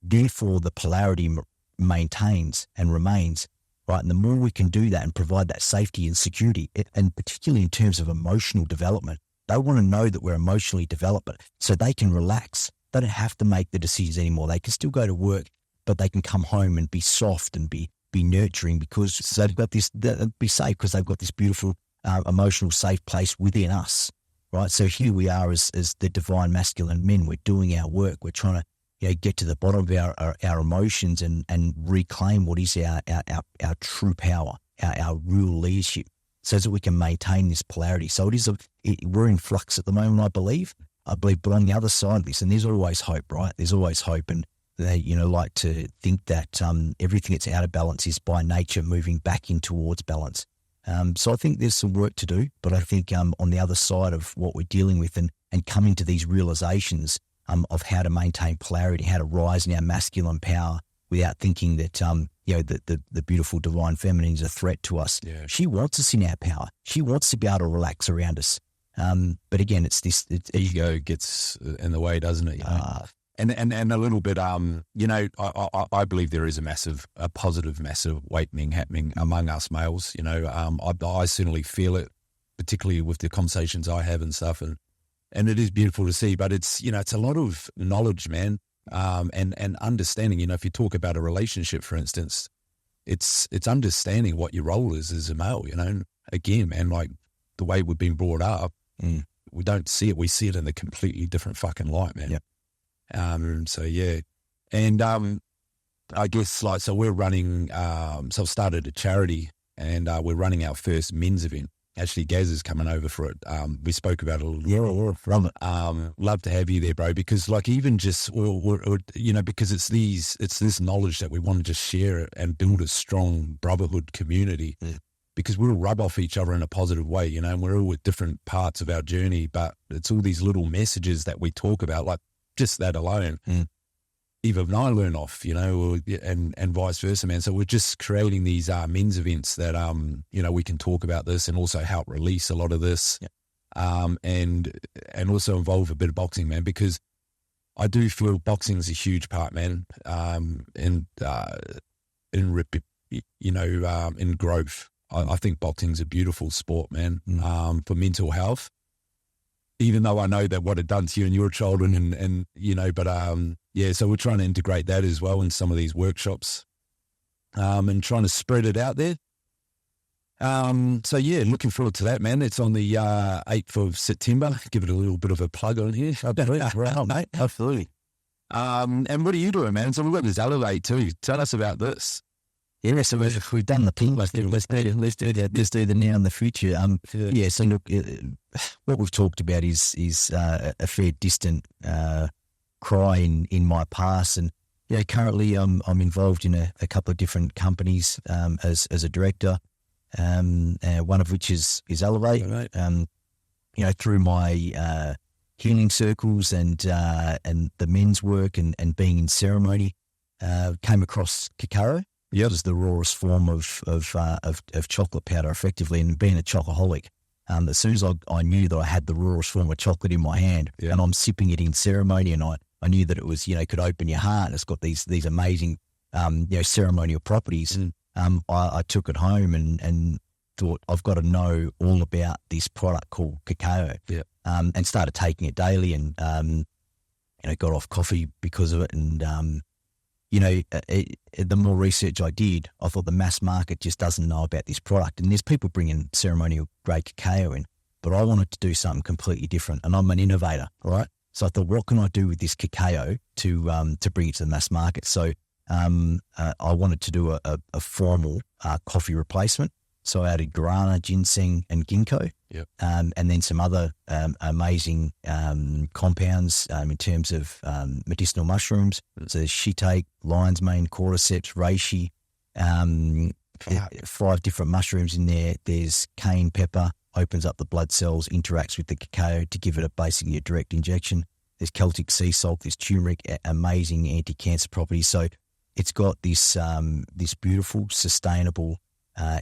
Therefore, the polarity maintains and remains, right? And the more we can do that and provide that safety and security, and particularly in terms of emotional development, they want to know that we're emotionally developed so they can relax. They don't have to make the decisions anymore. They can still go to work, but they can come home and be soft and be nurturing because they've got this, be safe because they've got this beautiful emotional safe place within us, right? So here we are as the divine masculine men. We're doing our work. We're trying to, get to the bottom of our emotions and reclaim what is our true power, our real leadership, so that we can maintain this polarity. So we're in flux at the moment, I believe, but on the other side of this, and there's always hope, right? There's always hope, and they, like to think that everything that's out of balance is by nature moving back in towards balance. So I think there's some work to do, but I think on the other side of what we're dealing with and coming to these realizations of how to maintain polarity, how to rise in our masculine power without thinking that, the beautiful divine feminine is a threat to us. Yeah. She wants us in our power. She wants to be able to relax around us. But again, it's this... ego gets in the way, doesn't it? And a little bit, I believe there is a positive, massive awakening happening among us males. I certainly feel it, particularly with the conversations I have and stuff, and it is beautiful to see. But it's it's a lot of knowledge, man, and understanding. If you talk about a relationship, for instance, it's understanding what your role is as a male. Again, man, like the way we've been brought up, we don't see it. We see it in a completely different fucking light, man. Yep. So yeah, and I guess so we're running. So I've started a charity, and we're running our first men's event. Actually, Gaz is coming over for it. We spoke about it a little. Yeah, from it. Love to have you there, bro. Because even just because it's this knowledge that we want to just share and build a strong brotherhood community. Yeah. Because we'll rub off each other in a positive way, and we're all at different parts of our journey, but it's all these little messages that we talk about, like. Just that alone, either I learn off, and vice versa, man. So we're just creating these men's events that, we can talk about this and also help release a lot of this, and also involve a bit of boxing, man, because I do feel boxing is a huge part, man, in growth. I think boxing's a beautiful sport, man, for mental health. Even though I know that what it done to you and your children so we're trying to integrate that as well in some of these workshops, and trying to spread it out there. So yeah, looking forward to that, man. It's on the 8th of September. Give it a little bit of a plug on here. Right, mate. Absolutely. And what are you doing, man? So we've got this Elevate too. Tell us about this. Yeah, so we've done the thing. Let's do the now and the future. So look, what we've talked about is a fair distant cry in my past, and currently I'm involved in a couple of different companies as a director, one of which is Elevate. Right. Through my healing circles and the men's work and being in ceremony, came across cacao. Yeah, it was the rawest form of chocolate powder, effectively, and being a chocoholic. As soon as I knew that I had the rawest form of chocolate in my hand, and I'm sipping it in ceremony, and I knew that it was, could open your heart. And it's got these amazing, ceremonial properties. I took it home and thought, I've got to know all about this product called cacao. Yeah. And started taking it daily, and got off coffee because of it, and the more research I did, I thought the mass market just doesn't know about this product. And there's people bringing ceremonial grade cacao in, but I wanted to do something completely different. And I'm an innovator, right? So I thought, what can I do with this cacao to bring it to the mass market? So I wanted to do a formal coffee replacement. So I added guarana, ginseng, and ginkgo, and then some other amazing compounds in terms of medicinal mushrooms. So there's shiitake, lion's mane, cordyceps, reishi, 5 different mushrooms in there. There's cayenne pepper, opens up the blood cells, interacts with the cacao to give it basically a direct injection. There's Celtic sea salt, there's turmeric, amazing anti-cancer properties. So it's got this beautiful, sustainable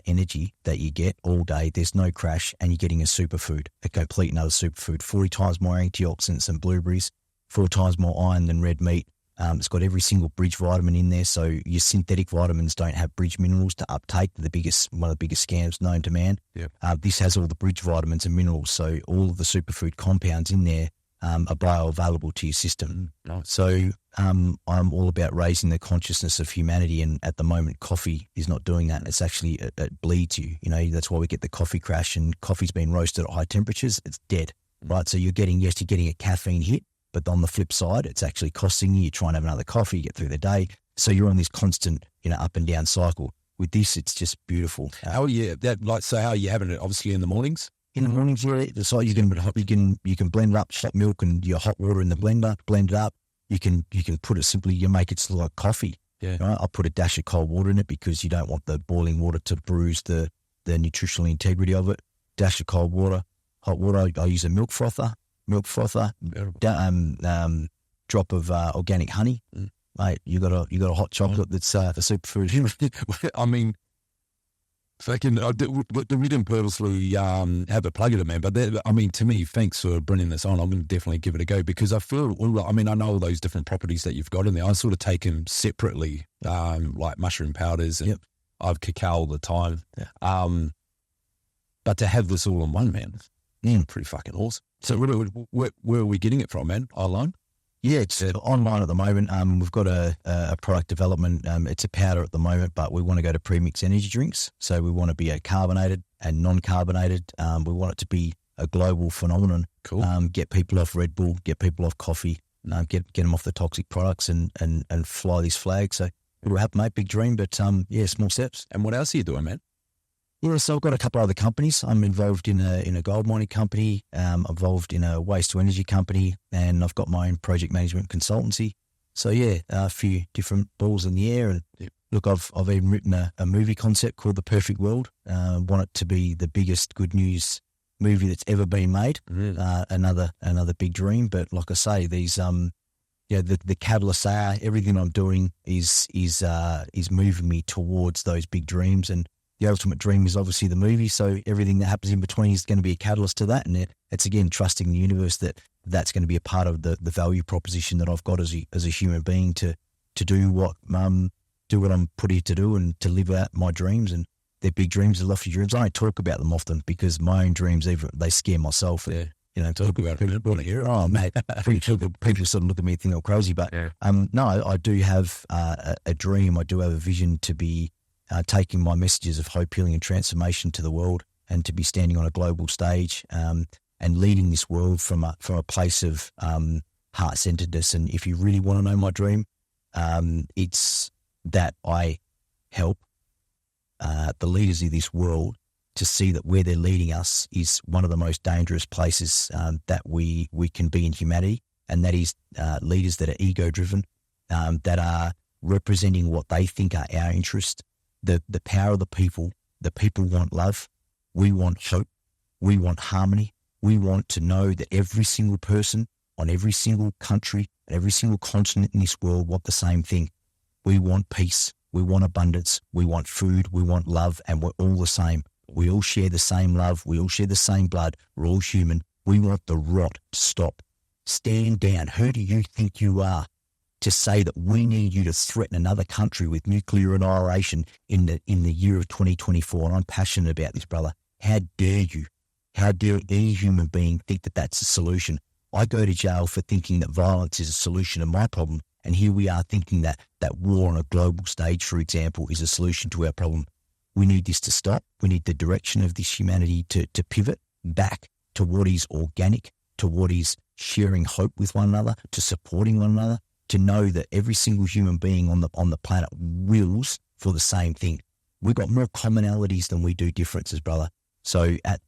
energy that you get all day. There's no crash, and you're getting a superfood, a complete another superfood. 40 times more antioxidants than blueberries, 4 times more iron than red meat. It's got every single bridge vitamin in there, so your synthetic vitamins don't have bridge minerals to uptake. One of the biggest scams known to man. Yep. This has all the bridge vitamins and minerals, so all of the superfood compounds in there are bioavailable to your system. Nice. So I'm all about raising the consciousness of humanity, and at the moment, coffee is not doing that. It's actually, it bleeds you. That's why we get the coffee crash, and coffee's been roasted at high temperatures. It's dead, right? So you're getting a caffeine hit, But on the flip side, it's actually costing you. You try and have another coffee, you get through the day. So you're on this constant, up and down cycle. With this, it's just beautiful. How are you having it? Obviously in the mornings. In the mornings, so you can blend up hot milk and your hot water in the blender, blend it up. You can put it simply. You make it like coffee. Yeah. Right? I'll put a dash of cold water in it because you don't want the boiling water to bruise the nutritional integrity of it. Dash of cold water, hot water. I use a milk frother, drop of organic honey. Mate, you got a hot chocolate that's for superfood. I mean, fucking, we didn't purposely have a plug at it, man. But to me, thanks for bringing this on. I'm going to definitely give it a go because I feel, I know all those different properties that you've got in there. I sort of take them separately, like mushroom powders, and I have cacao all the time. Yeah. But to have this all in one, man, pretty fucking awesome. So where are we getting it from, man? Online? Yeah, it's online at the moment. We've got a product development. It's a powder at the moment, but we want to go to premix energy drinks. So we want to be a carbonated and non-carbonated. We want it to be a global phenomenon. Cool. Get people off Red Bull, get people off coffee, get them off the toxic products and fly this flag. So it'll happen, mate. Big dream, but small steps. And what else are you doing, man? Yeah, so I've got a couple of other companies. I'm involved in a gold mining company, involved in a waste to energy company, and I've got my own project management consultancy. So a few different balls in the air. And look, I've even written a movie concept called The Perfect World. Want it to be the biggest good news movie that's ever been made. Another big dream. But like I say, these the catalysts are everything I'm doing is moving me towards those big dreams. And the ultimate dream is obviously the movie, so everything that happens in between is going to be a catalyst to that. And it's again trusting the universe that that's going to be a part of the value proposition that I've got as a human being to do what I'm put here to do and to live out my dreams. And they're big dreams, they're lofty dreams. I don't talk about them often because my own dreams, they scare myself. Yeah. Talk about it here. Oh, mate, people sort of look at me and think I'm crazy. But no, I do have a dream. I do have a vision to be taking my messages of hope, healing and transformation to the world and to be standing on a global stage and leading this world from a place of heart-centeredness. And if you really want to know my dream, it's that I help the leaders of this world to see that where they're leading us is one of the most dangerous places that we can be in humanity, and that is leaders that are ego-driven, that are representing what they think are our interest. The power of the people want love. We want hope. We want harmony. We want to know that every single person on every single country, every single continent in this world want the same thing. We want peace. We want abundance. We want food. We want love. And we're all the same. We all share the same love. We all share the same blood. We're all human. We want the rot to stop. Stand down. Who do you think you are to say that we need you to threaten another country with nuclear annihilation in the year of 2024? And I'm passionate about this, brother. How dare you? How dare any human being think that that's a solution? I go to jail for thinking that violence is a solution to my problem. And here we are thinking that war on a global stage, for example, is a solution to our problem. We need this to stop. We need the direction of this humanity to pivot back to what is organic, to what is sharing hope with one another, to supporting one another, to know that every single human being on the planet wills for the same thing. We've got more commonalities than we do differences, brother. So at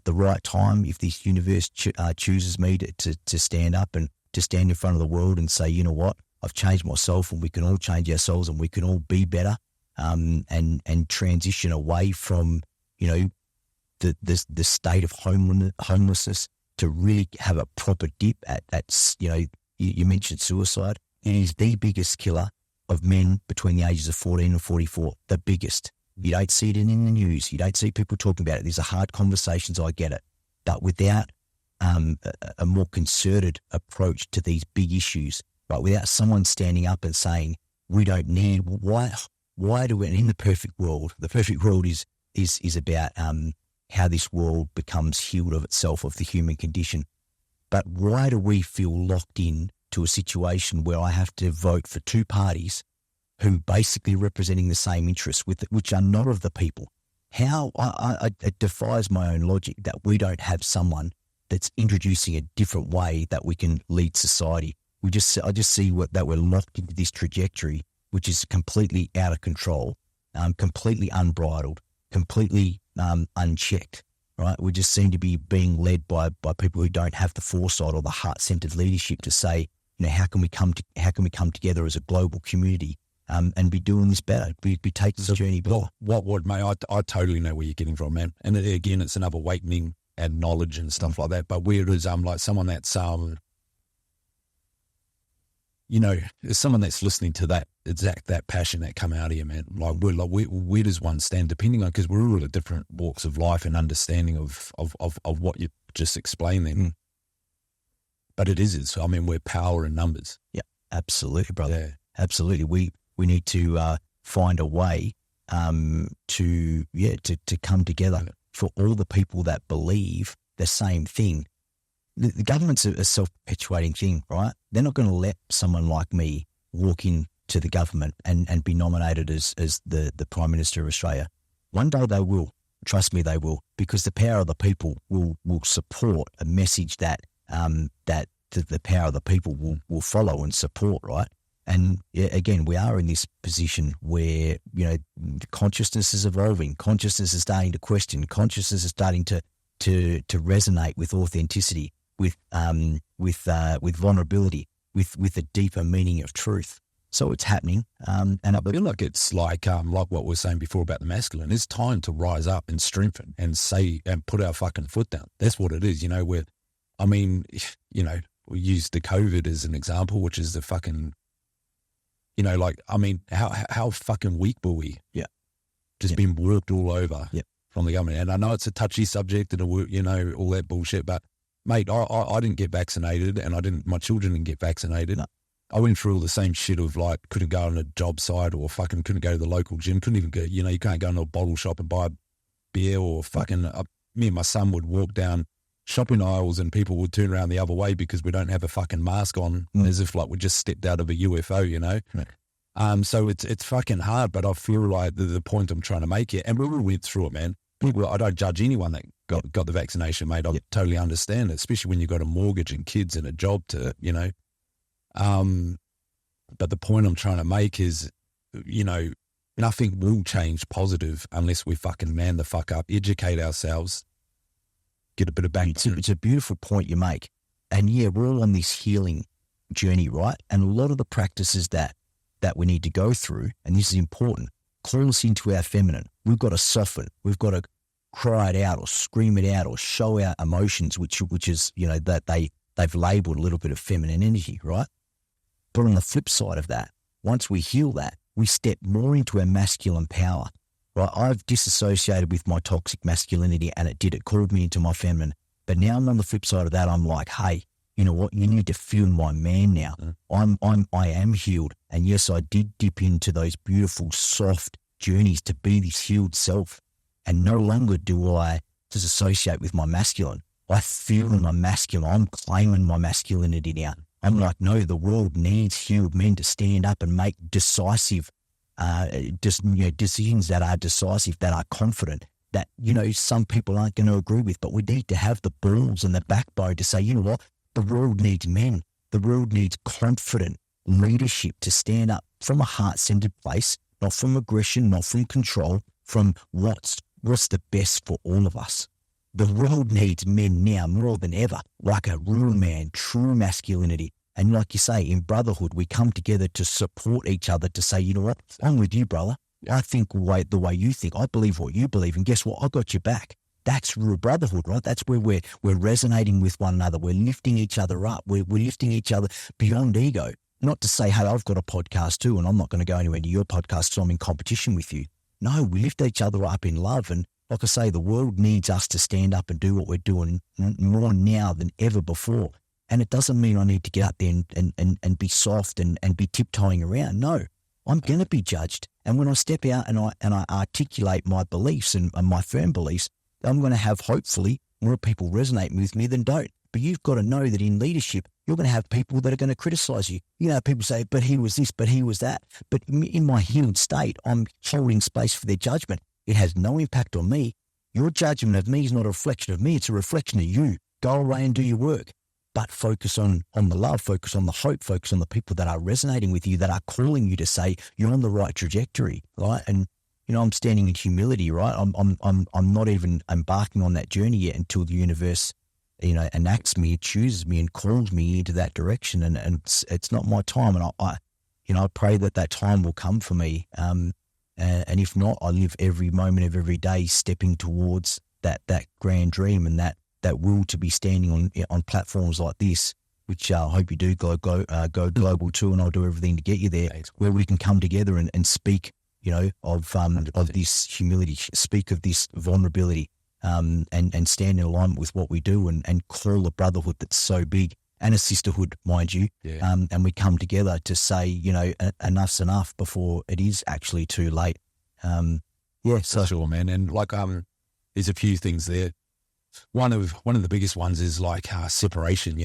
the right time, if this universe chooses me to stand up and to stand in front of the world and say, you know what, I've changed myself and we can all change ourselves and we can all be better, and transition away from, the state of homelessness to really have a proper dip at you mentioned suicide. It is the biggest killer of men between the ages of 14 and 44, the biggest. You don't see it in the news. You don't see people talking about it. These are hard conversations, I get it. But without a more concerted approach to these big issues, right? Without someone standing up and saying, we don't need, why do we, in the perfect world is about how this world becomes healed of itself, of the human condition. But why do we feel locked in to a situation where I have to vote for two parties who basically representing the same interests, which are not of the people? How it defies my own logic that we don't have someone that's introducing a different way that we can lead society. I just see that we're locked into this trajectory, which is completely out of control, completely unbridled, completely unchecked, right? We just seem to be being led by people who don't have the foresight or the heart-centered leadership to say, how can we come together as a global community and be doing this better, be taking this journey better. Mate, I totally know where you're getting from, man. And again, it's another awakening and knowledge and stuff like that. But where is like someone that's there's someone that's listening to that passion that come out of you, man. Where does one stand, depending on, because we're all at different walks of life and understanding of what you just explained then. Mm. But we're power in numbers. Yeah, absolutely, brother. Yeah. Absolutely. We need to find a way to come together for all the people that believe the same thing. The government's a self-perpetuating thing, right? They're not going to let someone like me walk into the government and be nominated as the Prime Minister of Australia. One day they will. Trust me, they will, because the power of the people will support a message that the power of the people will follow and support, right? And again, we are in this position where, consciousness is evolving, consciousness is starting to question, consciousness is starting to resonate with authenticity, with vulnerability, with a deeper meaning of truth. So it's happening. And I feel like it's like what we were saying before about the masculine. It's time to rise up and strengthen and say and put our fucking foot down. That's what it is. We use the COVID as an example, which is the fucking, how fucking weak were we? Yeah. Just been worked all over from the government. And I know it's a touchy subject and, all that bullshit, but mate, I didn't get vaccinated and my children didn't get vaccinated. No. I went through all the same shit of couldn't go on a job site or fucking couldn't go to the local gym, couldn't even go, you can't go into a bottle shop and buy a beer or fucking, me and my son would walk down shopping aisles and people would turn around the other way because we don't have a fucking mask on as if we just stepped out of a UFO, Right. So it's fucking hard, but I feel like the point I'm trying to make here, and we all went through it, man. I don't judge anyone that got the vaccination, mate. I totally understand it, especially when you've got a mortgage and kids and a job to, but the point I'm trying to make is, nothing will change positive unless we fucking man the fuck up, educate ourselves, get a bit of bang. It's a beautiful point you make. And we're all on this healing journey, right? And a lot of the practices that we need to go through, and this is important, call us into our feminine. We've got to soften. We've got to cry it out or scream it out or show our emotions, which is, that they've labeled a little bit of feminine energy, right? But on the flip side of that, once we heal that, we step more into our masculine power, right? I've disassociated with my toxic masculinity and it called me into my feminine. But now I'm on the flip side of that. I'm like, hey, you know what? You need to feel my man now. I am healed. And yes, I did dip into those beautiful, soft journeys to be this healed self. And no longer do I disassociate with my masculine. I feel my masculine. I'm claiming my masculinity now. I'm like, no, the world needs healed men to stand up and make decisive, decisions that are decisive, that are confident, that, some people aren't going to agree with. But we need to have the balls and the backbone to say, you know what? The world needs men. The world needs confident leadership to stand up from a heart-centered place, not from aggression, not from control, from what's the best for all of us. The world needs men now more than ever, like a real man, true masculinity. And like you say, in brotherhood, we come together to support each other, to say, you know what, I'm with you, brother. I think the way you think. I believe what you believe. And guess what? I got your back. That's real brotherhood, right? That's where we're resonating with one another. We're lifting each other up. We're lifting each other beyond ego. Not to say, hey, I've got a podcast too, and I'm not going to go anywhere to your podcast, so I'm in competition with you. No, we lift each other up in love. And like I say, the world needs us to stand up and do what we're doing more now than ever before. And it doesn't mean I need to get up there and be soft and be tiptoeing around. No, I'm going to be judged. And when I step out and I articulate my beliefs and my firm beliefs, I'm going to have, hopefully, more people resonate with me than don't. But you've got to know that in leadership, you're going to have people that are going to criticize you. People say, but he was this, but he was that. But in my healed state, I'm holding space for their judgment. It has no impact on me. Your judgment of me is not a reflection of me. It's a reflection of you. Go away and do your work, but focus on the love, focus on the hope, focus on the people that are resonating with you, that are calling you to say you're on the right trajectory, right? And I'm standing in humility, right? I'm not even embarking on that journey yet until the universe, enacts me, chooses me, and calls me into that direction. And it's not my time, and I pray that time will come for me. And if not, I live every moment of every day stepping towards that grand dream and that will to be standing on platforms like this, which I hope you do go global too, and I'll do everything to get you there. Thanks. Where we can come together and speak, of this humility, speak of this vulnerability, and stand in alignment with what we do, and call a brotherhood that's so big, and a sisterhood, mind you. Yeah. And we come together to say, enough's enough before it is actually too late. So sure, man. And there's a few things there. One of the biggest ones is separation.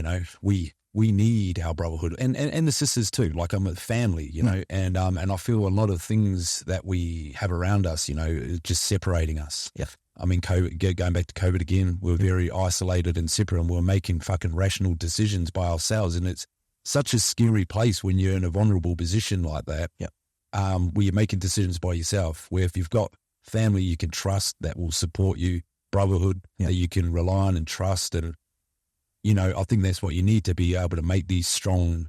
We need our brotherhood and the sisters too. Like, I'm a family, and I feel a lot of things that we have around us, is just separating us. Yeah. I mean, COVID, going back to COVID again, we're very isolated and separate, and we're making fucking rational decisions by ourselves. And it's such a scary place when you're in a vulnerable position like that. Yeah. Where you're making decisions by yourself, where if you've got family you can trust that will support you, brotherhood that you can rely on and trust. And, I think that's what you need to be able to make these strong,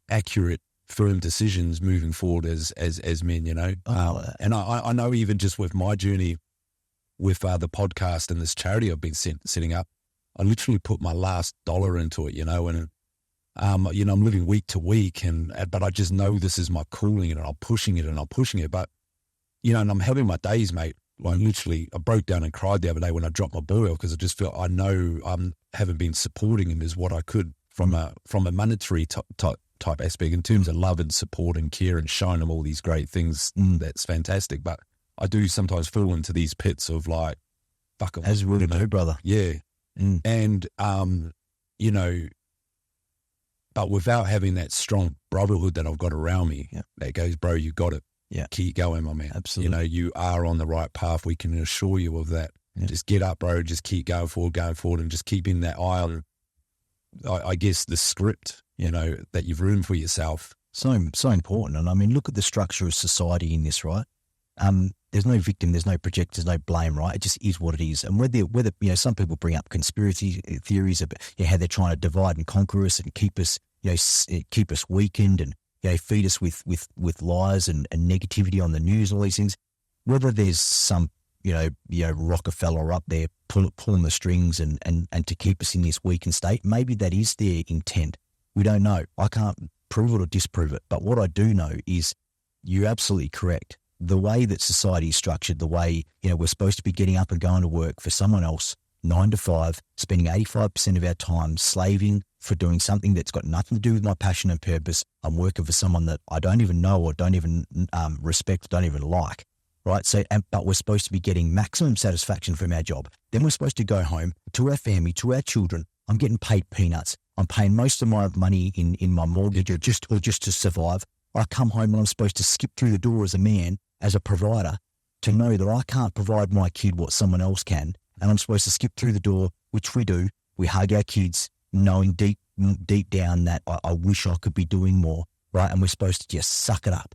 accurate, firm decisions moving forward as men, And I know even just with my journey with the podcast and this charity I've been setting up, I literally put my last dollar into it, and I'm living week to week, but I just know this is my calling, and I'm pushing it. But, and I'm having my days, mate. Like, literally, I broke down and cried the other day when I dropped my boy off, because I just felt, I know I haven't been supporting him as what I could from a monetary type aspect in terms of love and support and care and showing him all these great things. That's fantastic. But I do sometimes fall into these pits of fuck 'em. As we would know, brother. Yeah. And, but without having that strong brotherhood that I've got around me, that goes, bro, you got it. Yeah. Keep going, my man. Absolutely. You are on the right path. We can assure you of that. Yeah. Just get up, bro. Just keep going forward, and just keeping that eye on, I guess, the script, that you've ruined for yourself. So important. And I mean, look at the structure of society in this, right? There's no victim, there's no project, there's no blame, right? It just is what it is. And whether some people bring up conspiracy theories about how they're trying to divide and conquer us and keep us, keep us weakened, and feed us with lies and negativity on the news, all these things. Whether there's some Rockefeller up there pulling the strings and to keep us in this weakened state, maybe that is their intent. We don't know. I can't prove it or disprove it. But what I do know is you're absolutely correct. The way that society is structured, the way we're supposed to be getting up and going to work for someone else, 9 to 5, spending 85% of our time slaving for doing something that's got nothing to do with my passion and purpose. I'm working for someone that I don't even know or don't even respect, don't even like, right? So, but we're supposed to be getting maximum satisfaction from our job. Then we're supposed to go home to our family, to our children. I'm getting paid peanuts. I'm paying most of my money in my mortgage or just to survive. I come home and I'm supposed to skip through the door as a man, as a provider, to know that I can't provide my kid what someone else can. And I'm supposed to skip through the door, which we do. We hug our kids, knowing deep down that I wish I could be doing more, right? And we're supposed to just suck it up.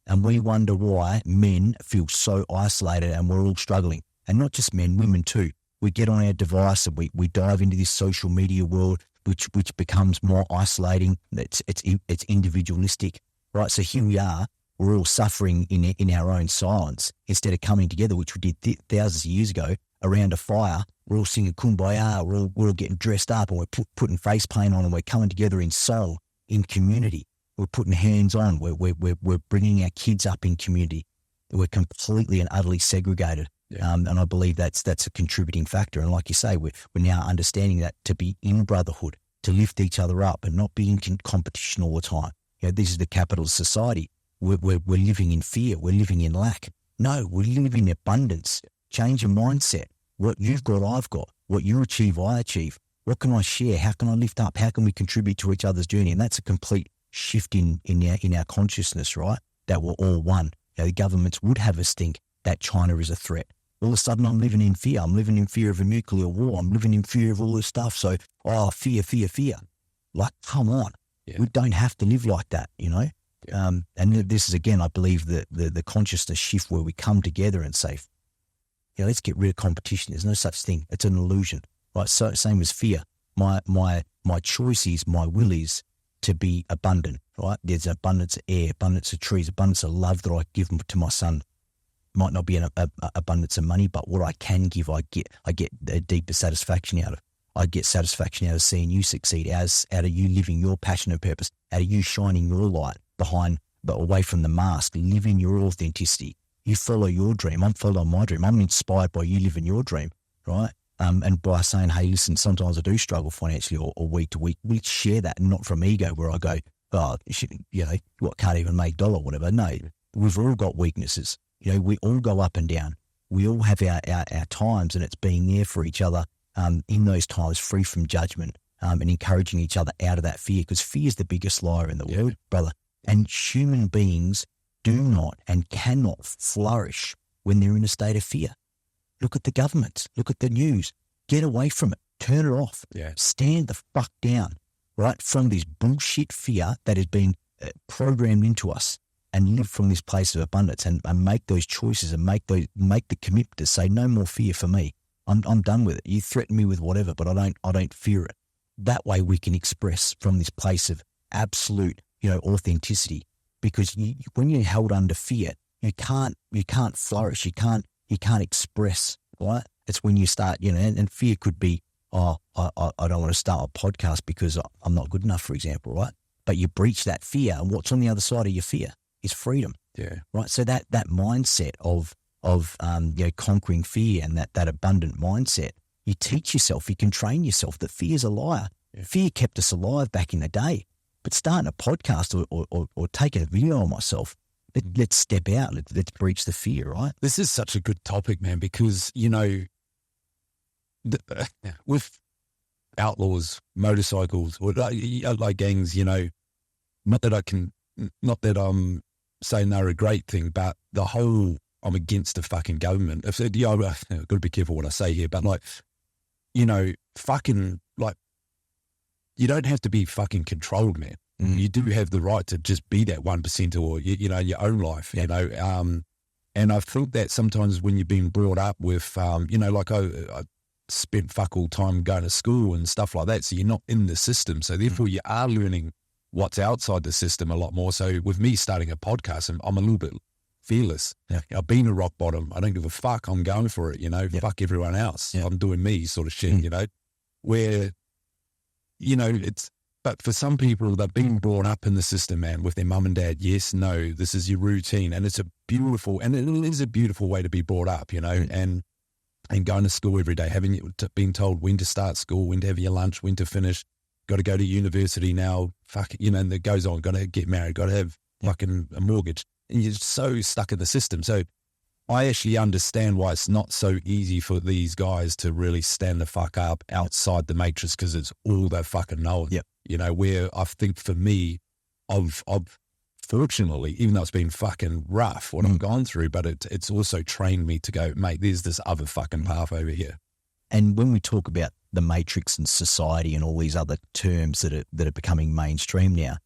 And we wonder why men feel so isolated and we're all struggling. And not just men, women too. We get on our device and we dive into this social media world, which becomes more isolating. It's individualistic, right? So here we are. We're all suffering in our own silence instead of coming together, which we did thousands of years ago, around a fire. We're all singing Kumbaya. We're all getting dressed up and we're putting face paint on and we're coming together in soul, in community. We're putting hands on. We're bringing our kids up in community. We're completely and utterly segregated. Yeah. And I believe that's a contributing factor. And like you say, we're now understanding that to be in brotherhood, to lift each other up and not be in competition all the time. This is the capitalist society. We're living in fear. We're living in lack. No, we live in abundance. Change your mindset. What you've got, I've got. What you achieve, I achieve. What can I share? How can I lift up? How can we contribute to each other's journey? And that's a complete shift in our consciousness, right? That we're all one. The governments would have us think that China is a threat. all of a sudden I'm living in fear. I'm living in fear of a nuclear war. I'm living in fear of all this stuff. So, fear. Like, come on. Yeah. We don't have to live like that, you know? Yeah. And this is, again, I believe the consciousness shift where we come together and say, let's get rid of competition. There's no such thing. It's an illusion, right? So same as fear. My choice is, my will is to be abundant, right? There's abundance of air, abundance of trees, abundance of love that I give to my son. Might not be an abundance of money, but what I can give, I get a deeper satisfaction out of. I get satisfaction out of seeing you succeed, out of you living your passion and purpose, out of you shining your light but away from the mask, living your authenticity. You follow your dream. I'm following my dream. I'm inspired by you living your dream, right? And by saying, hey, listen, sometimes I do struggle financially or week to week. We share that, and not from ego where I go, can't even make dollar, whatever. No, we've all got weaknesses. We all go up and down. We all have our times, and it's being there for each other in those times, free from judgment, and encouraging each other out of that fear, because fear is the biggest liar in the world, brother. And human beings do not and cannot flourish when they're in a state of fear. Look at the governments. Look at the news. Get away from it. Turn it off. Yeah. Stand the fuck down, right, from this bullshit fear that has been programmed into us, and live from this place of abundance and make those choices and make the commitment to say, no more fear for me. I'm done with it. You threaten me with whatever, but I don't fear it. That way we can express from this place of absolute, authenticity. Because when you're held under fear, you can't flourish. You can't express, right? It's when you start, and fear could be, I don't want to start a podcast because I'm not good enough, for example, right? But you breach that fear, and what's on the other side of your fear is freedom. Yeah. Right. So that mindset of conquering fear and that abundant mindset, you teach yourself, you can train yourself that fear is a liar. Yeah. Fear kept us alive back in the day. But starting a podcast or taking a video on myself, let's step out. Let's breach the fear, right? This is such a good topic, man, because, with outlaws, motorcycles, or like gangs, not that I'm saying they're a great thing, but the whole, I'm against the fucking government. I've got to be careful what I say here, but you don't have to be fucking controlled, man. Mm. You do have the right to just be that 1% or, your own life, and I think that sometimes when you've been brought up with, I spent fuck all time going to school and stuff like that, so you're not in the system. So therefore you are learning what's outside the system a lot more. So with me starting a podcast, I'm a little bit fearless. Yeah. I've been a rock bottom. I don't give a fuck. I'm going for it, fuck everyone else. Yeah. I'm doing me sort of shit, where, but for some people, they've been brought up in the system, man, with their mum and dad. Yes, no, this is your routine. And it is a beautiful way to be brought up, and going to school every day, being told when to start school, when to have your lunch, when to finish, got to go to university now, and it goes on, got to get married, got to have fucking a mortgage. And you're so stuck in the system. So I actually understand why it's not so easy for these guys to really stand the fuck up outside the matrix, because it's all they fucking know. Yep. Where I think for me, I've fortunately, even though it's been fucking rough what I've gone through, but it's also trained me to go, mate, there's this other fucking path over here. And when we talk about the matrix and society and all these other terms that are becoming mainstream now,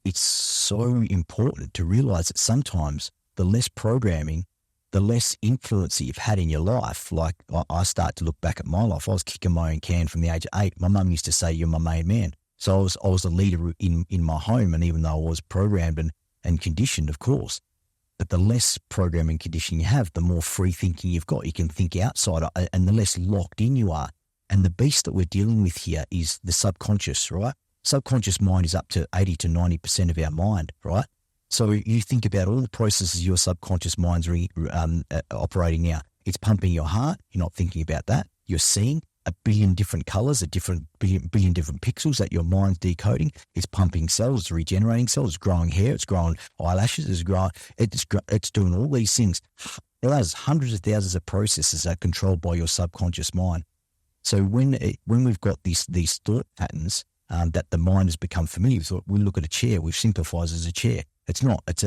it's so important to realize that sometimes the less programming, the less influence that you've had in your life. Like I start to look back at my life. I was kicking my own can from the age of 8. My mum used to say, you're my main man. So I was a leader in my home. And even though I was programmed and conditioned, of course, but the less programming conditioning you have, the more free thinking you've got. You can think outside, and the less locked in you are. And the beast that we're dealing with here is the subconscious, right? Subconscious mind is up to 80 to 90% of our mind, right? So you think about all the processes your subconscious mind's operating now. It's pumping your heart. You're not thinking about that. You're seeing a billion different colors, billion different pixels that your mind's decoding. It's pumping cells, it's regenerating cells, it's growing hair, it's growing eyelashes, it's doing all these things. There's hundreds of thousands of processes that are controlled by your subconscious mind. So when we've got these thought patterns that the mind has become familiar with, we look at a chair, we've simplified as a chair. It's not. It's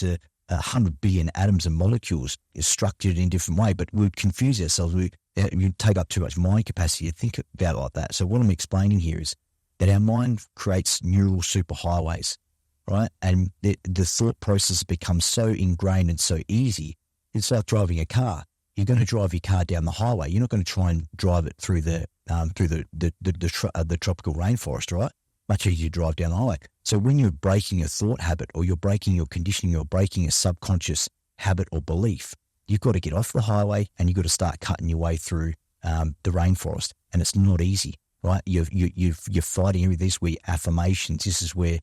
a 100 billion atoms and molecules is structured in a different way, but we would confuse ourselves. We take up too much mind capacity to think about it like that. So what I'm explaining here is that our mind creates neural superhighways, right? And the thought process becomes so ingrained and so easy. It's like driving a car. You're going to drive your car down the highway. You're not going to try and drive it through the tropical rainforest, right? Much easier to drive down the highway. So when you're breaking a thought habit, or you're breaking your conditioning, or breaking a subconscious habit or belief, you've got to get off the highway and you've got to start cutting your way through the rainforest. And it's not easy, right? You're fighting everything. This is where affirmations, this is where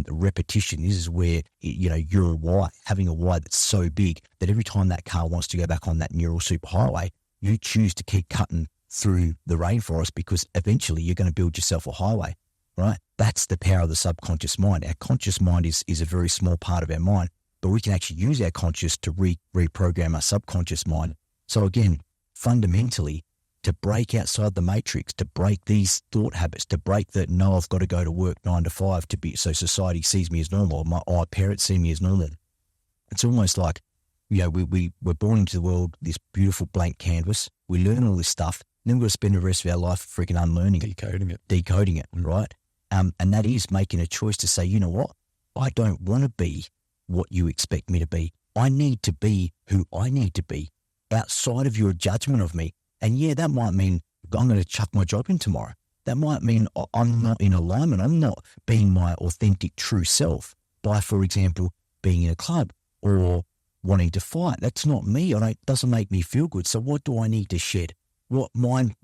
repetition, this is where, you're a why, having a why that's so big that every time that car wants to go back on that neural superhighway, you choose to keep cutting through the rainforest, because eventually you're going to build yourself a highway, right? That's the power of the subconscious mind. Our conscious mind is a very small part of our mind, but we can actually use our conscious to reprogram our subconscious mind. So again, fundamentally, to break outside the matrix, to break these thought habits, to break that, no, I've got to go to work 9 to 5 so society sees me as normal, my parents see me as normal. It's almost like, we're born into the world, this beautiful blank canvas. We learn all this stuff, and then we've got to spend the rest of our life freaking unlearning it. Decoding it, right? And that is making a choice to say, you know what? I don't want to be what you expect me to be. I need to be who I need to be outside of your judgment of me. And yeah, that might mean I'm going to chuck my job in tomorrow. That might mean I'm not in alignment. I'm not being my authentic true self by, for example, being in a club or wanting to fight. That's not me. It doesn't make me feel good. So what do I need to shed? What mind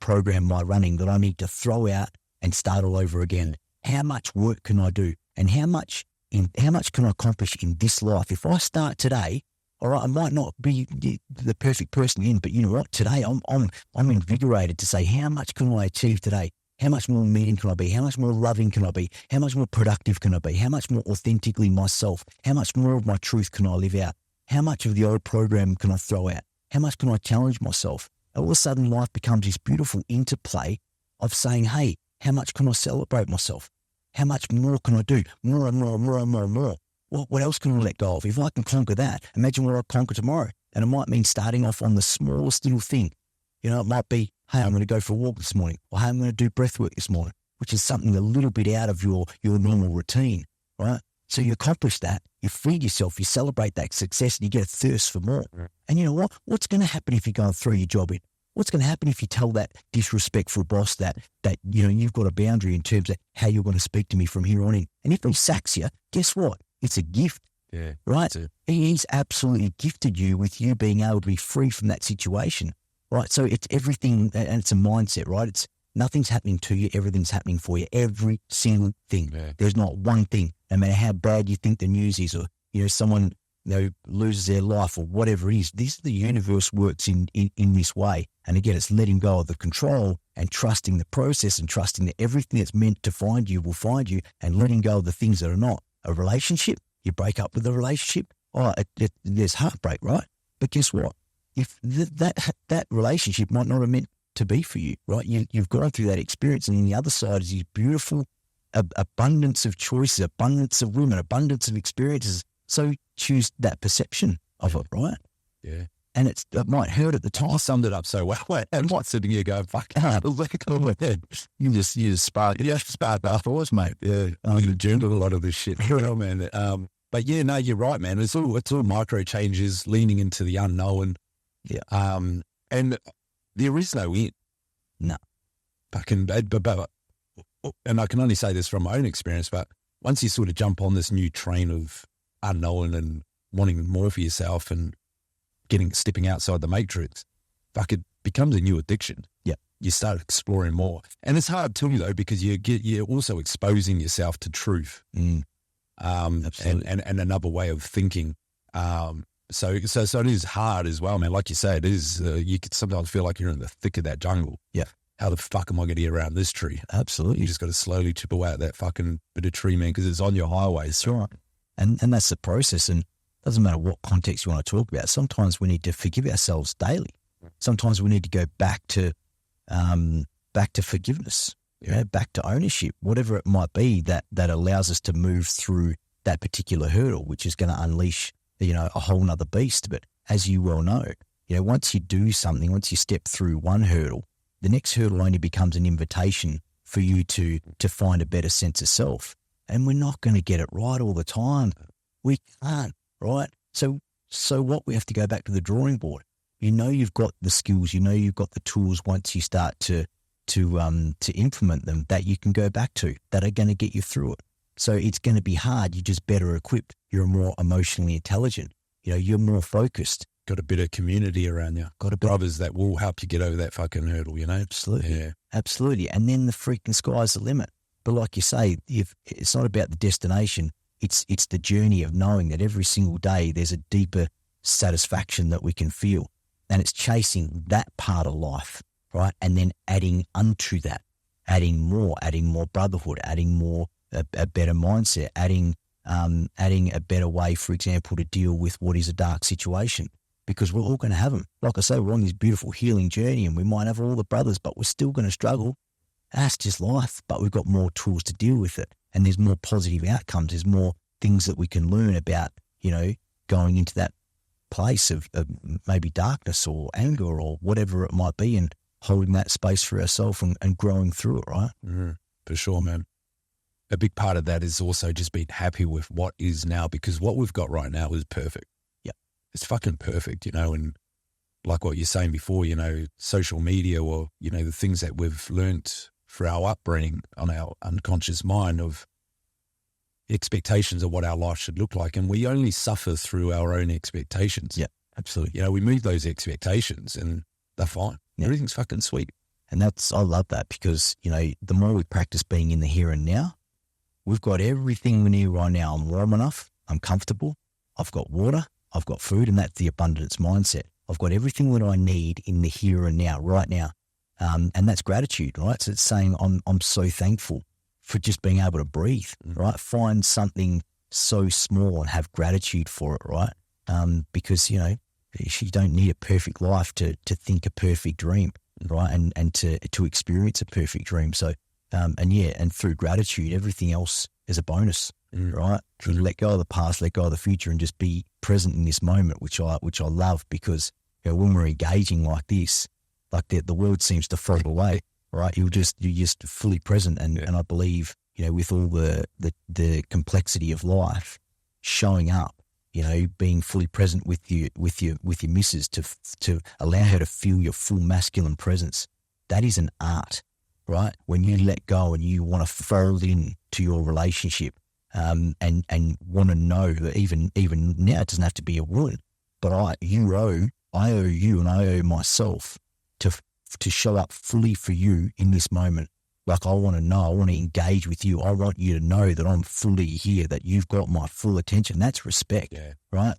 program am I running that I need to throw out and start all over again? How much work can I do? And how much can I accomplish in this life? If I start today, all right, I might not be the perfect person in, but you know what? Today I'm invigorated to say, how much can I achieve today? How much more meaning can I be? How much more loving can I be? How much more productive can I be? How much more authentically myself? How much more of my truth can I live out? How much of the old program can I throw out? How much can I challenge myself? All of a sudden, life becomes this beautiful interplay of saying, hey, how much can I celebrate myself? How much more can I do? More and more and more and more and more. What else can I let go of? If I can conquer that, imagine what I'll conquer tomorrow. And it might mean starting off on the smallest little thing. It might be, hey, I'm going to go for a walk this morning, or hey, I'm going to do breath work this morning, which is something a little bit out of your normal routine, right? So you accomplish that, you feed yourself, you celebrate that success, and you get a thirst for more. And you know what? What's going to happen if you go and throw your job in? What's going to happen if you tell that disrespectful boss that you've got a boundary in terms of how you're going to speak to me from here on in? And if he sacks you, guess what? It's a gift, right? He's absolutely gifted you with you being able to be free from that situation, right? So it's everything, and it's a mindset, right? It's nothing's happening to you, everything's happening for you, every single thing. Yeah. There's not one thing, no matter how bad you think the news is, or someone loses their life or whatever it is. The universe works in this way. And again, it's letting go of the control and trusting the process and trusting that everything that's meant to find you will find you, and letting go of the things that are not. A relationship, you break up with a relationship, there's heartbreak, right? But guess what? If that relationship might not have meant to be for you, right? You've gone through that experience, and on the other side is this beautiful abundance of choices, abundance of women, abundance of experiences. So choose that perception of it, right? Yeah. And it might hurt at the time. I summed it up so well. And what's sitting here going, fuck, you just sparked our thoughts, mate. Yeah, I'm going to journal a lot of this shit. Man. But yeah, no, you're right, man. It's all micro changes, leaning into the unknown. Yeah. And there is no end. No. Fucking, but and I can only say this from my own experience, but once you sort of jump on this new train of unknown and wanting more for yourself and stepping outside the matrix, it becomes a new addiction. Yeah. You start exploring more. And it's hard too, though, because you're also exposing yourself to truth. Absolutely. And another way of thinking. So it is hard as well, man. Like you say, it is, you could sometimes feel like you're in the thick of that jungle. Yeah. How the fuck am I going to get around this tree? Absolutely. You just got to slowly chip away at that fucking bit of tree, man, because it's on your highway. That's right. And that's the process. And it doesn't matter what context you want to talk about. Sometimes we need to forgive ourselves daily. Sometimes we need to go back to forgiveness, back to ownership, whatever it might be that allows us to move through that particular hurdle, which is going to unleash a whole nother beast. But as you well know, once you do something, once you step through one hurdle, the next hurdle only becomes an invitation for you to find a better sense of self. And we're not going to get it right all the time. We can't, right? So what? We have to go back to the drawing board. You've got the skills, you've got the tools once you start to implement them that you can go back to that are going to get you through it. So it's going to be hard. You're just better equipped. You're more emotionally intelligent. You're more focused. Got a bit of community around you. Got brothers that will help you get over that fucking hurdle, Absolutely. Yeah. Absolutely. And then the freaking sky's the limit. But like you say, it's not about the destination. It's the journey of knowing that every single day there's a deeper satisfaction that we can feel. And it's chasing that part of life, right? And then adding unto that, adding more brotherhood, adding more, a better mindset, adding a better way, for example, to deal with what is a dark situation. Because we're all going to have them. Like I say, we're on this beautiful healing journey and we might have all the brothers, but we're still going to struggle. That's just life, but we've got more tools to deal with it. And there's more positive outcomes. There's more things that we can learn about, going into that place of maybe darkness or anger or whatever it might be, and holding that space for ourselves and growing through it, right? For sure, man. A big part of that is also just being happy with what is now, because what we've got right now is perfect. It's fucking perfect, and like what you're saying before, social media or, the things that we've learnt for our upbringing on our unconscious mind of expectations of what our life should look like. And we only suffer through our own expectations. Yeah, absolutely. We meet those expectations and they're fine. Yeah. Everything's fucking sweet. And I love that because, the more we practice being in the here and now, we've got everything we need right now. I'm warm enough. I'm comfortable. I've got water. I've got food, and that's the abundance mindset. I've got everything that I need in the here and now, right now. And that's gratitude, right? So it's saying I'm so thankful for just being able to breathe, right? Find something so small and have gratitude for it, right? Because, you don't need a perfect life to think a perfect dream, right? And to experience a perfect dream. So, and through gratitude, everything else is a bonus. Right? To let go of the past, let go of the future, and just be present in this moment, which I love, because when we're engaging like this, like the world seems to fall away, right? You're just fully present, and I believe with all the complexity of life, showing up, being fully present with your missus to allow her to feel your full masculine presence. That is an art, right? When you let go and you want to fold in to your relationship. And want to know that even now it doesn't have to be a woman, but I owe you and I owe myself to show up fully for you in this moment. Like I want to know, I want to engage with you. I want you to know that I'm fully here, that you've got my full attention. That's respect, right?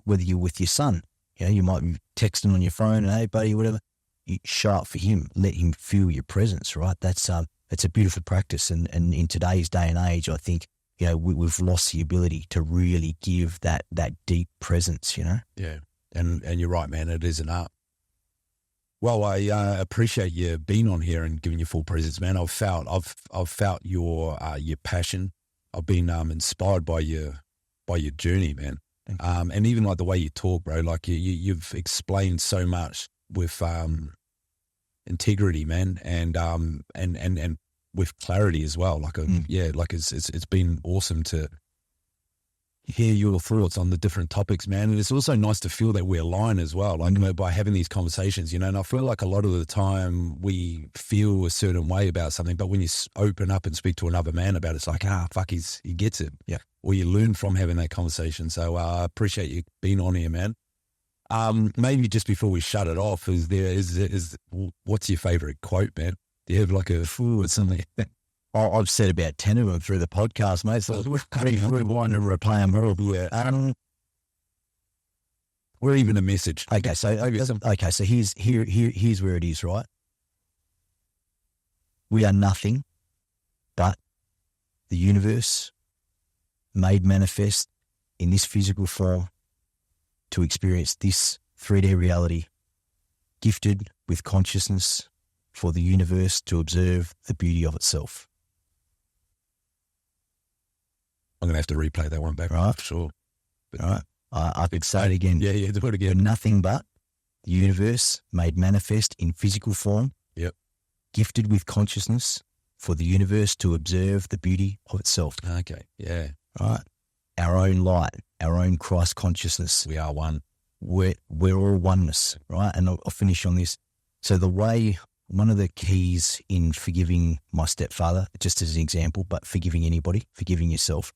Whether you're with your son, you might be texting on your phone and hey buddy, whatever, you show up for him, let him feel your presence, right? That's it's a beautiful practice. And in today's day and age, I think, we've lost the ability to really give that deep presence, Yeah. And you're right, man. It is an art. Well, I appreciate you being on here and giving your full presence, man. I've felt your passion. I've been inspired by your journey, man. And even like the way you talk, bro, like you've explained so much with integrity, man. And with clarity as well. Like, it's been awesome to hear your thoughts on the different topics, man. And it's also nice to feel that we align as well, like by having these conversations, and I feel like a lot of the time we feel a certain way about something, but when you open up and speak to another man about it, it's like, fuck, he gets it. Yeah. Or you learn from having that conversation. So I appreciate you being on here, man. Maybe just before we shut it off, what's your favorite quote, man? Do you have like a fool or something? I've said about 10 of them through the podcast, mate. So we're wanting to replay them all. Yeah. Or even a message. Okay, so here's where it is, right? We are nothing but the universe made manifest in this physical form to experience this 3D reality, gifted with consciousness for the universe to observe the beauty of itself. I'm going to have to replay that one back. Right. For sure. But, all right. I could say it again. Yeah, do it You're again. nothing but the universe made manifest in physical form. Yep. Gifted with consciousness for the universe to observe the beauty of itself. Okay, yeah. Right? Our own light, our own Christ consciousness. We are one. We're all oneness, right? And I'll finish on this. So one of the keys in forgiving my stepfather, just as an example, but forgiving anybody, forgiving yourself,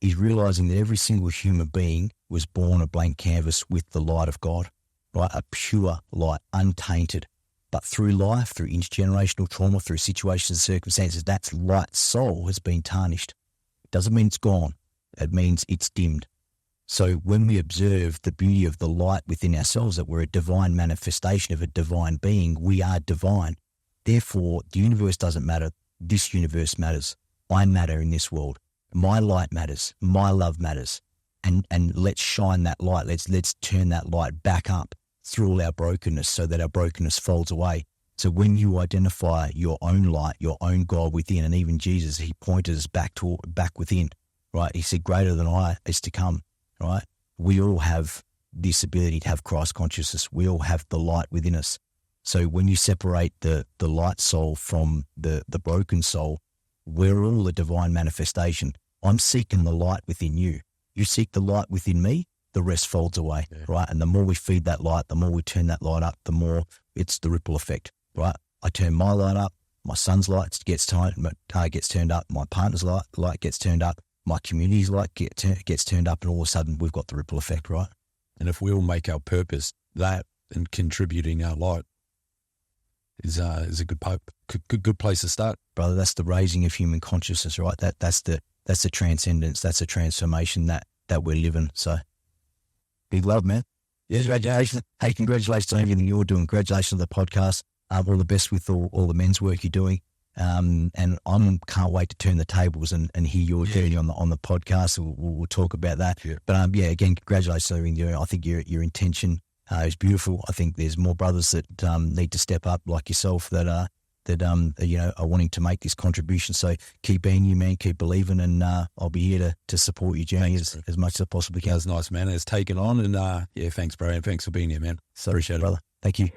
is realizing that every single human being was born a blank canvas with the light of God, right? A pure light, untainted. But through life, through intergenerational trauma, through situations and circumstances, that light soul has been tarnished. Doesn't mean it's gone. It means it's dimmed. So when we observe the beauty of the light within ourselves, that we're a divine manifestation of a divine being, we are divine. Therefore, the universe doesn't matter. This universe matters. I matter in this world. My light matters. My love matters. And let's shine that light. Let's turn that light back up through all our brokenness so that our brokenness folds away. So when you identify your own light, your own God within, and even Jesus, he pointed us back within, right? He said, greater than I is to come, right? We all have this ability to have Christ consciousness. We all have the light within us. So when you separate the light soul from the broken soul, we're all a divine manifestation. I'm seeking the light within you. You seek the light within me, the rest folds away, right? And the more we feed that light, the more we turn that light up, the more it's the ripple effect, right? I turn my light up, my son's light gets turned up, my partner's light gets turned up, my community's light gets turned up, and all of a sudden we've got the ripple effect, right? And if we all make our purpose that and contributing our light is a good place to start. Brother, that's the raising of human consciousness, right? That's the transcendence, that's the transformation that we're living. So big love, man. Yeah. Congratulations. Hey, congratulations on everything you're doing. Congratulations on the podcast. All the best with all the men's work you're doing. And I can't wait to turn the tables and hear your journey on the podcast. We'll talk about that. Yeah. But again, congratulations on everything you're doing. I think your intention is beautiful. I think there's more brothers that need to step up like yourself that are wanting to make this contribution. So keep being you, man. Keep believing, and I'll be here to support your journey as much as I possibly can. That was nice, man. It's taken on, and thanks, bro, and thanks for being here, man. So, appreciate it, brother. Thank you.